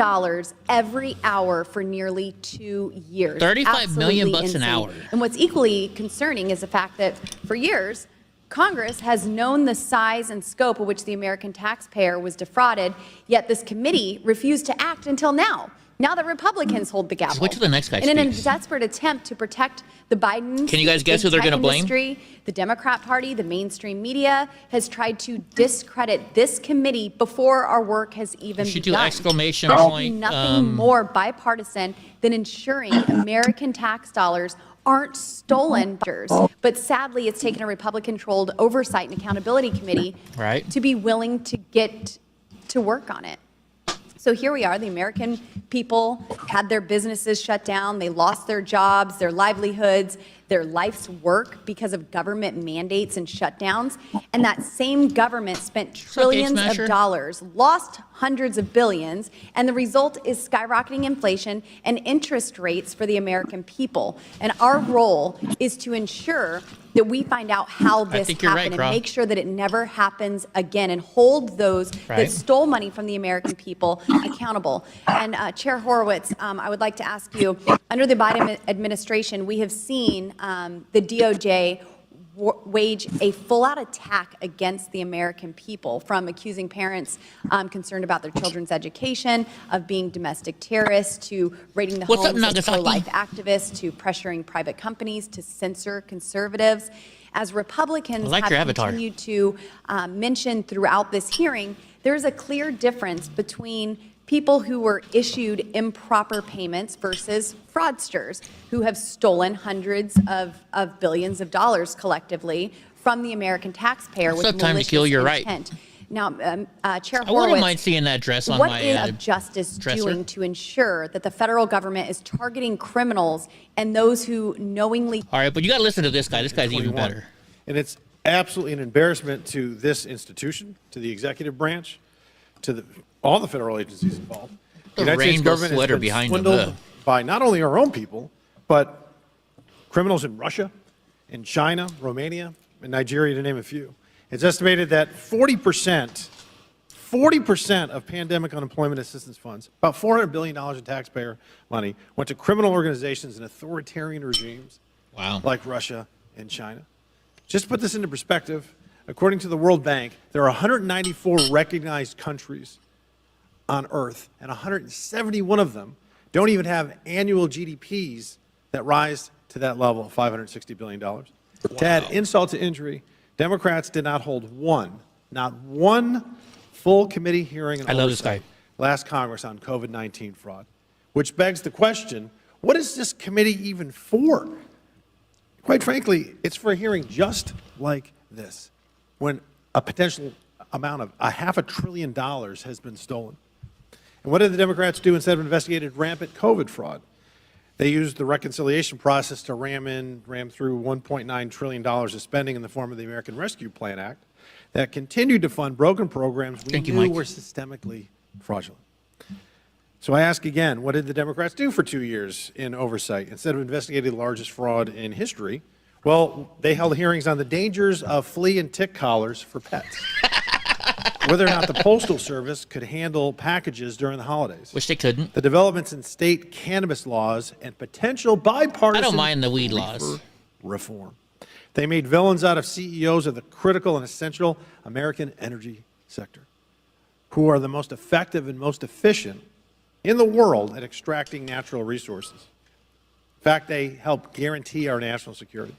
every hour for nearly 2 years? $35 million bucks an hour. And what's equally concerning is the fact that for years, Congress has known the size and scope of which the American taxpayer was defrauded, yet this committee refused to act until now. Now that Republicans hold the gavel. Wait till the next guy and in a speaks. desperate attempt to protect the Biden Can you guys guess who they're gonna blame? The Democrat Party, the mainstream media, has tried to discredit this committee before our work has even should do begun. exclamation There should be point, nothing more bipartisan than ensuring American tax dollars aren't stolen. But sadly, it's taken a Republican-controlled oversight and accountability committee to be willing to get to work on it. So here we are, the American people had their businesses shut down, they lost their jobs, their livelihoods, their life's work because of government mandates and shutdowns. And that same government spent trillions of dollars, lost hundreds of billions, and the result is skyrocketing inflation and interest rates for the American people. And our role is to ensure that we find out how this happened and make sure that it never happens again and hold those that stole money from the American people accountable. And Chair Horowitz, I would like to ask you, under the Biden administration, we have seen the DOJ wage a full-out attack against the American people, from accusing parents concerned about their children's education of being domestic terrorists, to raiding the homes of pro-life activists, to pressuring private companies to censor conservatives. As Republicans have continued to mention throughout this hearing, there's a clear difference between people who were issued improper payments versus fraudsters who have stolen hundreds of billions of dollars collectively from the American taxpayer with malicious intent. Now, Chair Horowitz, I wouldn't mind seeing that dress on my what is justice doing to ensure that the federal government is targeting criminals and those who knowingly... All right, but you got to listen to this guy. This guy's even better. And it's absolutely an embarrassment to this institution, to the executive branch, to all the federal agencies involved. The United States government has been swindled by not only our own people, but criminals in Russia, in China, Romania, and Nigeria, to name a few. It's estimated that 40% of pandemic unemployment assistance funds, about $400 billion of taxpayer money, went to criminal organizations and authoritarian regimes like Russia and China. Just to put this into perspective, according to the World Bank, there are 194 recognized countries on Earth, and 171 of them don't even have annual GDPs that rise to that level of $560 billion. To add insult to injury, Democrats did not hold not one full committee hearing and oversight last Congress on COVID-19 fraud, which begs the question, what is this committee even for? Quite frankly, it's for a hearing just like this, when a potential amount of $500 billion has been stolen. And what did the Democrats do instead of investigating rampant COVID fraud? They used the reconciliation process to ram through $1.9 trillion of spending in the form of the American Rescue Plan Act that continued to fund broken programs we knew were systemically fraudulent. So I ask again, what did the Democrats do for 2 years in oversight instead of investigating the largest fraud in history? Well, they held hearings on the dangers of flea and tick collars for pets. Whether or not the Postal Service could handle packages during the holidays. Which they couldn't. The developments in state cannabis laws and potential bipartisan I don't mind the weed laws. Reform. They made villains out of CEOs of the critical and essential American energy sector, who are the most effective and most efficient in the world at extracting natural resources. In fact, they help guarantee our national security.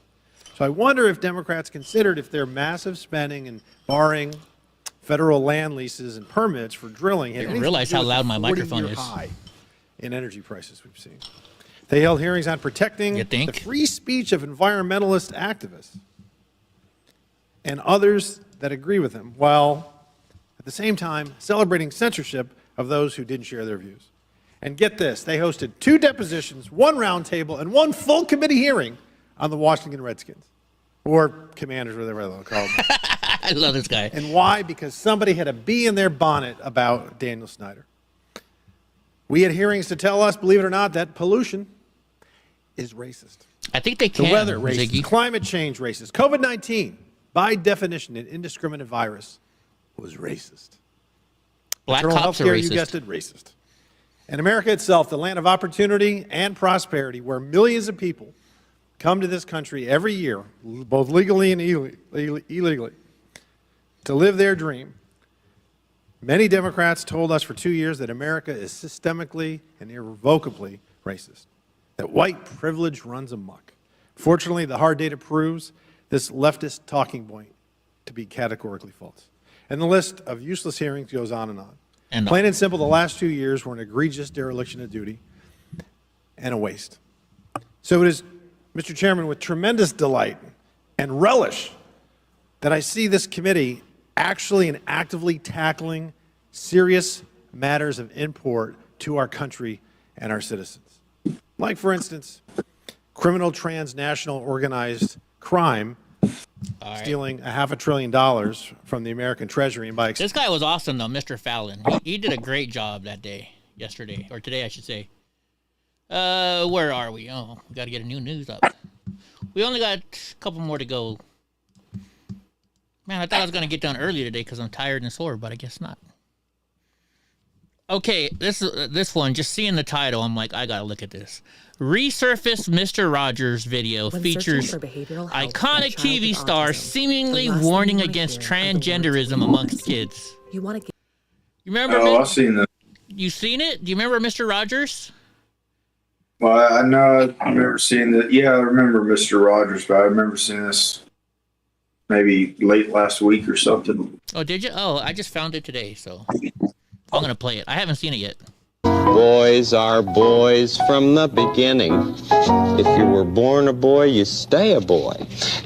So I wonder if Democrats considered if their massive spending and barring federal land leases and permits for drilling. I didn't realize how loud my microphone is. High in energy prices we've seen. They held hearings on protecting the free speech of environmentalist activists and others that agree with them, while at the same time celebrating censorship of those who didn't share their views. And get this, they hosted 2 depositions, 1 roundtable, and 1 full committee hearing on the Washington Redskins, or Commanders, whatever they'll call them. I love this guy. And why? Because somebody had a bee in their bonnet about Daniel Snyder. We had hearings to tell us, believe it or not, that pollution is racist. I think they can. The weather racist. Ziggy. Climate change racist. COVID-19, by definition, an indiscriminate virus, was racist. Black Maternal cops are healthcare, racist. you guessed it, racist. And America itself, the land of opportunity and prosperity, where millions of people come to this country every year, both legally and illegally, to live their dream. Many Democrats told us for 2 years that America is systemically and irrevocably racist, that white privilege runs amok. Fortunately, the hard data proves this leftist talking point to be categorically false. And the list of useless hearings goes on and on. And plain and simple, the last 2 years were an egregious dereliction of duty and a waste. So it is, Mr. Chairman, with tremendous delight and relish that I see this committee actually and actively tackling serious matters of import to our country and our citizens. Like, for instance, criminal transnational organized crime, stealing $500 billion from the American Treasury. And by This guy was awesome, though, Mr. Fallon. He did a great job that day, yesterday, or today, I should say. Where are we? Oh, we got to get a new news up. We only got a couple more to go. Man, I thought I was going to get done earlier today because I'm tired and sore, but I guess not. Okay, this one, just seeing the title, I'm like, I got to look at this. Resurfaced Mr. Rogers video features iconic TV star seemingly warning against transgenderism amongst kids. You remember? Oh, I've seen that. You seen it? Do you remember Mr. Rogers? Well, I know I remember seeing that. Yeah, I remember Mr. Rogers, but I remember seeing this maybe late last week or something. Oh, did you? Oh, I just found it today, so I'm going to play it. I haven't seen it yet. Boys are boys from the beginning. If you were born a boy, you stay a boy.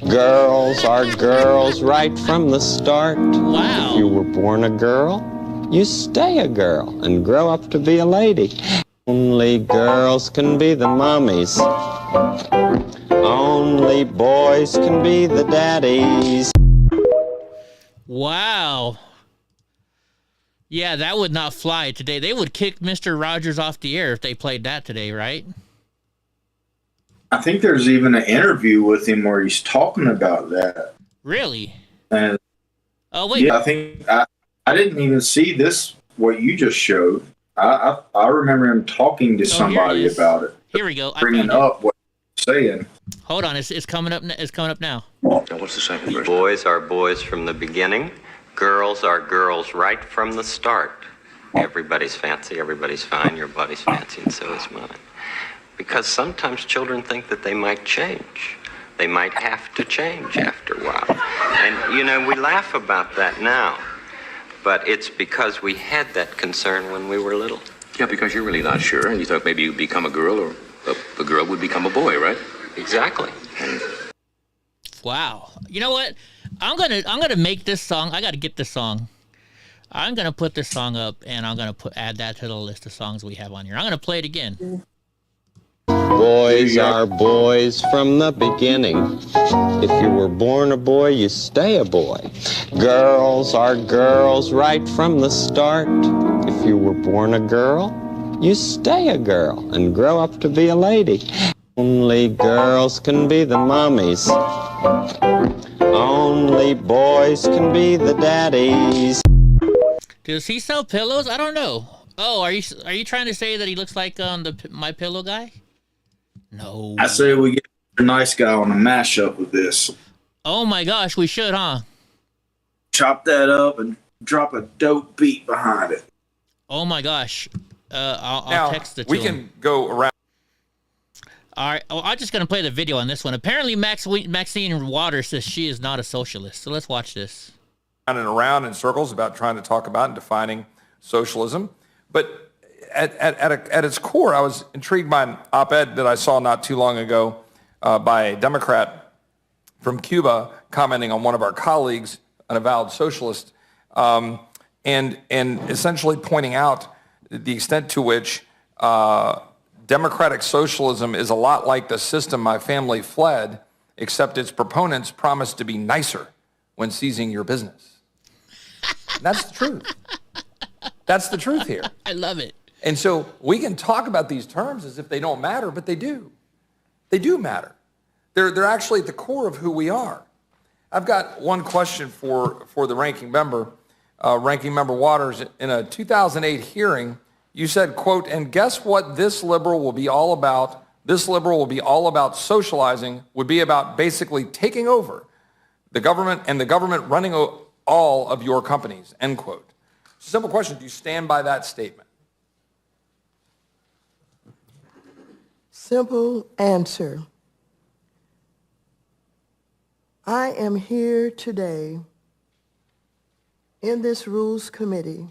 Girls are girls right from the start. Wow. If you were born a girl, you stay a girl and grow up to be a lady. Only girls can be the mommies. Only boys can be the daddies. Wow. Yeah, that would not fly today. They would kick Mr. Rogers off the air if they played that today, right? I think there's even an interview with him where he's talking about that. Really? And oh, wait. Yeah, I think I didn't even see this, what you just showed. I remember him talking to somebody about it. Here we go. Bringing up what he's saying. Hold on, it's coming up. It's coming up now. What's the second verse? Boys are boys from the beginning. Girls are girls right from the start. Everybody's fancy, everybody's fine, your body's fancy, and so is mine. Because sometimes children think that they might change. They might have to change after a while. And, you know, we laugh about that now. But it's because we had that concern when we were little. Yeah, because you're really not sure, and you thought maybe you'd become a girl, or a girl would become a boy, right? Exactly. Wow. You know what? I'm gonna make this song. I gotta get this song. I'm gonna put this song up, and I'm gonna add that to the list of songs we have on here. I'm gonna play it again. Boys are boys from the beginning. If you were born a boy, you stay a boy. Girls are girls right from the start. If you were born a girl, you stay a girl and grow up to be a lady. Only girls can be the mommies. Only boys can be the daddies. Does he sell pillows? I don't know. Oh, are you trying to say that he looks like the My Pillow guy? No. I say we get a nice guy on a mashup with this. Oh my gosh, we should, huh? Chop that up and drop a dope beat behind it. Oh my gosh. I'll text it to him. We can go around. All right. Oh, I'm just going to play the video on this one. Apparently, Maxine Waters says she is not a socialist. So let's watch this. And around in circles about trying to talk about and defining socialism. But at its core, I was intrigued by an op-ed that I saw not too long ago by a Democrat from Cuba commenting on one of our colleagues, an avowed socialist, and essentially pointing out the extent to which democratic socialism is a lot like the system my family fled, except its proponents promised to be nicer when seizing your business. And that's the truth. That's the truth here. I love it. And so we can talk about these terms as if they don't matter, but they do. They do matter. They're actually at the core of who we are. I've got one question for the ranking member, Ranking Member Waters. In a 2008 hearing, you said, quote, and guess what this liberal will be all about? This liberal will be all about socializing, would be about basically taking over the government and the government running all of your companies, end quote. Simple question, do you stand by that statement? Simple answer. I am here today in this Rules Committee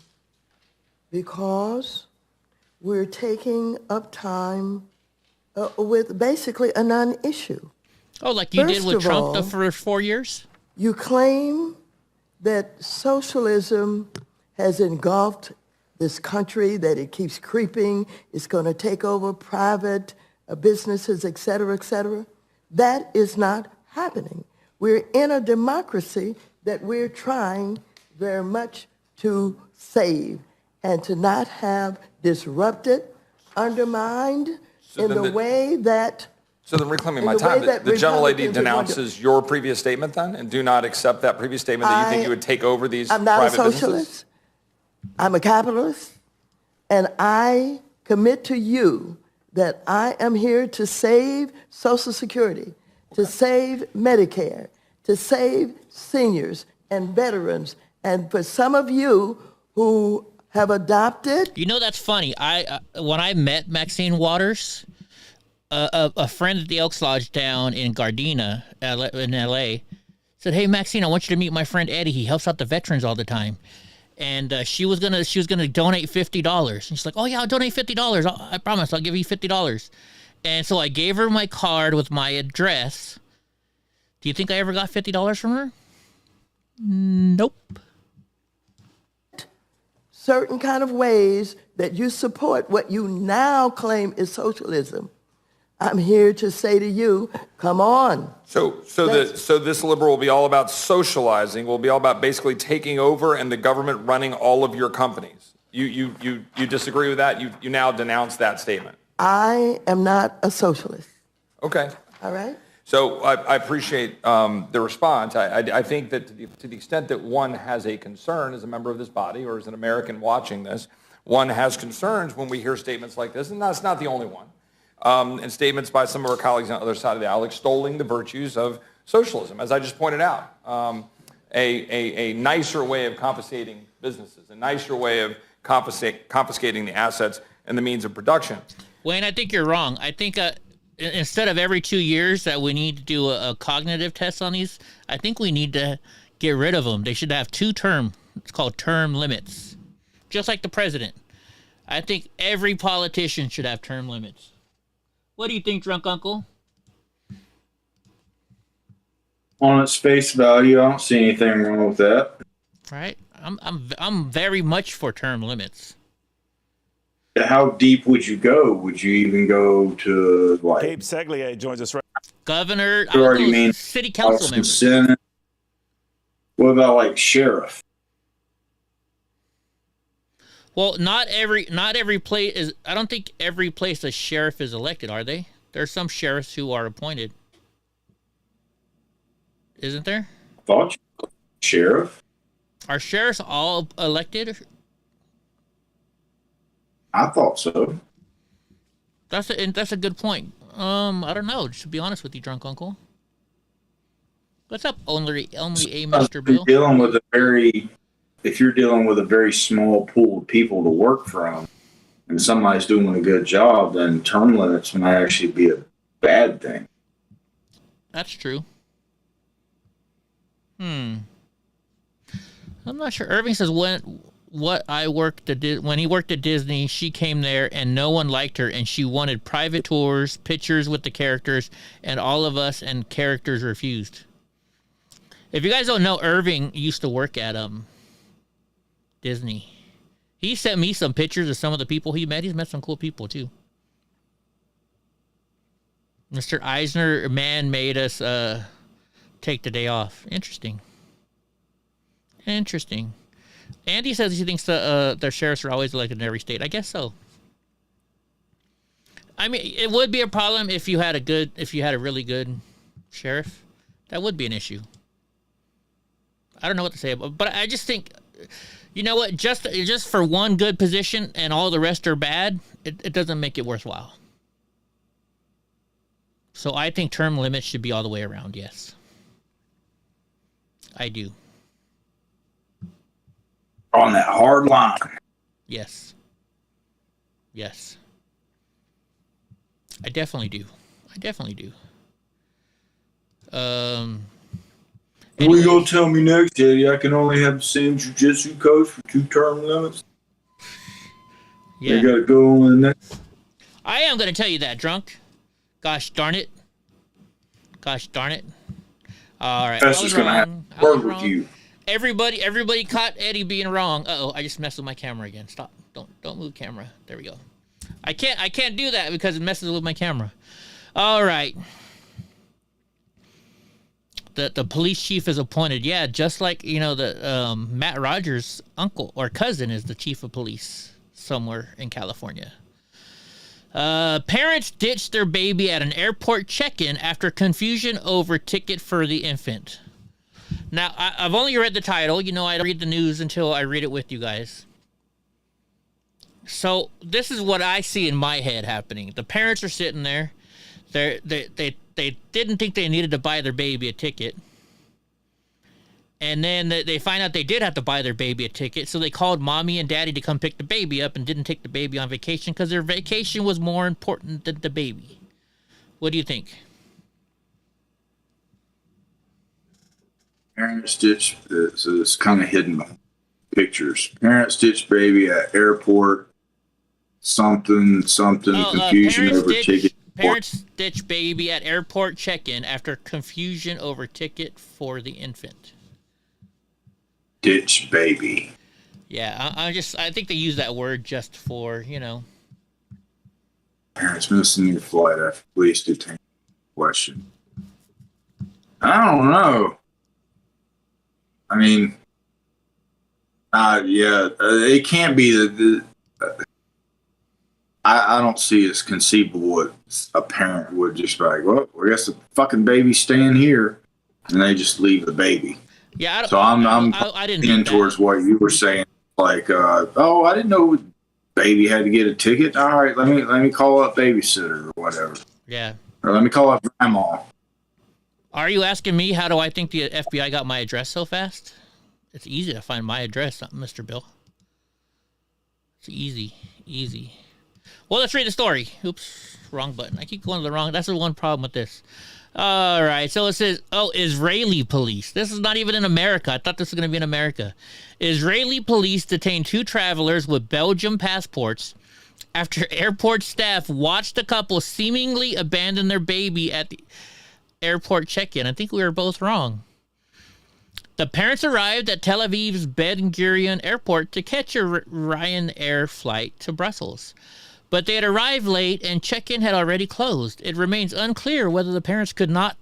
because we're taking up time with basically a non-issue. Oh, like you did with Trump the first 4 years? You claim that socialism has engulfed this country, that it keeps creeping, it's going to take over private businesses, et cetera, et cetera. That is not happening. We're in a democracy that we're trying very much to save and to not have disrupted, undermined in the way that... So then reclaiming my time, the gentlelady denounces your previous statement then and do not accept that previous statement that you think you would take over these private businesses? I'm not a socialist. I'm a capitalist. And I commit to you that I am here to save Social Security, to save Medicare, to save seniors and veterans. And for some of you who have adopted... You know, that's funny. When I met Maxine Waters... a friend at the Elks Lodge down in Gardena, in L.A., said, "Hey, Maxine, I want you to meet my friend Eddie. He helps out the veterans all the time." And she was gonna donate $50. And she's like, "Oh yeah, I'll donate $50. I promise, I'll give you $50." And so I gave her my card with my address. Do you think I ever got $50 from her? Nope. Certain kind of ways that you support what you now claim is socialism. I'm here to say to you, come on. So this liberal will be all about socializing, will be all about basically taking over and the government running all of your companies. You disagree with that? You now denounce that statement. I am not a socialist. Okay. All right. So I appreciate the response. I think that to the extent that one has a concern as a member of this body or as an American watching this, one has concerns when we hear statements like this, and that's not the only one. And statements by some of our colleagues on the other side of the aisle extolling the virtues of socialism. As I just pointed out, a nicer way of compensating businesses, a nicer way of confiscating the assets and the means of production. Wayne, I think you're wrong. I think instead of every 2 years that we need to do a cognitive test on these, I think we need to get rid of them. They should have it's called term limits, just like the president. I think every politician should have term limits. What do you think, Drunk Uncle? On its face value, I don't see anything wrong with that. Right. I'm very much for term limits. How deep would you go? Would you even go to like? Gabe Seglier joins us right. Governor, city council members. Senate. What about like sheriff? Well, not every place is. I don't think every place a sheriff is elected, are they? There's some sheriffs who are appointed, isn't there? I thought you were sheriff. Are sheriffs all elected? I thought so. That's a good point. I don't know. To be honest with you, drunk uncle. What's up, only a Mr. Bill? If you're dealing with a very small pool of people to work from, and somebody's doing a good job, then term limits might actually be a bad thing. That's true. I'm not sure. Irving says when he worked at Disney, she came there and no one liked her, and she wanted private tours, pictures with the characters, and all of us and characters refused. If you guys don't know, Irving used to work at Disney. He sent me some pictures of some of the people he met. He's met some cool people too. Mr. Eisner made us take the day off. Interesting. Andy says he thinks their sheriffs are always elected in every state. I guess so. I mean, it would be a problem if you had a really good sheriff. That would be an issue. I don't know what to say, but I just think, you know what? Just for one good position and all the rest are bad, it doesn't make it worthwhile. So I think term limits should be all the way around. Yes, I do. On that hard line. Yes. I definitely do. What are you going to tell me next, Eddie? I can only have the same jiu-jitsu coach for 2 term limits? Yeah. You got to go on the next. I am going to tell you that, drunk. Gosh darn it. All right. That's just going to have to work with you. Everybody caught Eddie being wrong. Uh-oh, I just messed with my camera again. Stop. Don't move camera. There we go. I can't do that because it messes with my camera. All right. The police chief is appointed. Yeah, just like, the Matt Rogers' uncle or cousin is the chief of police somewhere in California. Parents ditched their baby at an airport check-in after confusion over ticket for the infant. Now, I've only read the title. I don't read the news until I read it with you guys. So this is what I see in my head happening. The parents are sitting there. They didn't think they needed to buy their baby a ticket. And then they find out they did have to buy their baby a ticket. So they called mommy and daddy to come pick the baby up and didn't take the baby on vacation because their vacation was more important than the baby. What do you think? Parents ditch, so it's kind of hidden by pictures. Parents ditch baby at airport, something, confusion over ticket. Parents ditch baby at airport check-in after confusion over ticket for the infant. Ditch baby. Yeah, I think they use that word just for, Parents missing your flight after police detain question. I don't know. I mean, it can't be I don't see it as conceivable a parent would just be like, well, I guess the fucking baby's staying here, and they just leave the baby. Yeah, I didn't leaning towards what you were saying, like, I didn't know baby had to get a ticket. All right, let me call up babysitter or whatever. Yeah. Or let me call up grandma. Are you asking me how do I think the FBI got my address so fast? It's easy to find my address, Mr. Bill. It's easy. Well, let's read the story. Oops, wrong button. I keep going to the wrong. That's the one problem with this. All right, so it says, Israeli police. This is not even in America. I thought this was going to be in America. Israeli police detained 2 travelers with Belgian passports after airport staff watched the couple seemingly abandon their baby at the airport check-in. I think we were both wrong. The parents arrived at Tel Aviv's Ben Gurion Airport to catch a Ryanair flight to Brussels. But they had arrived late and check-in had already closed. It remains unclear whether the parents could not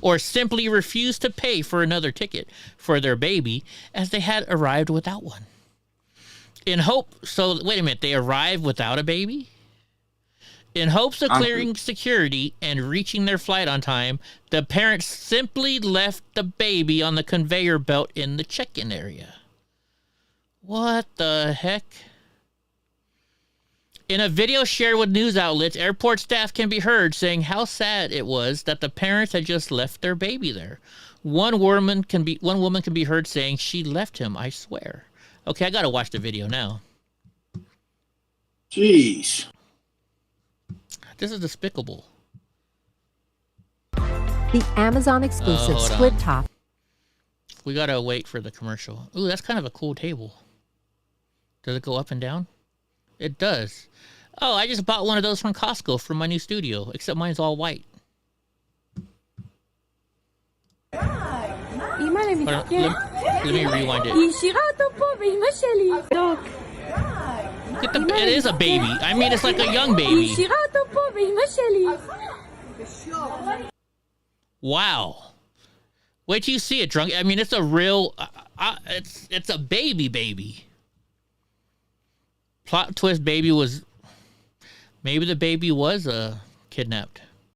or simply refused to pay for another ticket for their baby as they had arrived without one. In hope, so wait a minute, they arrived without a baby? In hopes of clearing security and reaching their flight on time, the parents simply left the baby on the conveyor belt in the check-in area. What the heck? In a video shared with news outlets, airport staff can be heard saying how sad it was that the parents had just left their baby there. One woman can be heard saying, "She left him, I swear." Okay, I gotta watch the video now. Jeez. This is despicable. The Amazon exclusive split top. We gotta wait for the commercial. Ooh, that's kind of a cool table. Does it go up and down? It does. Oh, I just bought one of those from Costco for my new studio, except mine's all white. Let me rewind it. It is a baby. I mean, it's like a young baby. Wow. Wait till you see it, drunk. I mean, it's a real. It's a baby. Plot twist: baby was. Maybe the baby was kidnapped.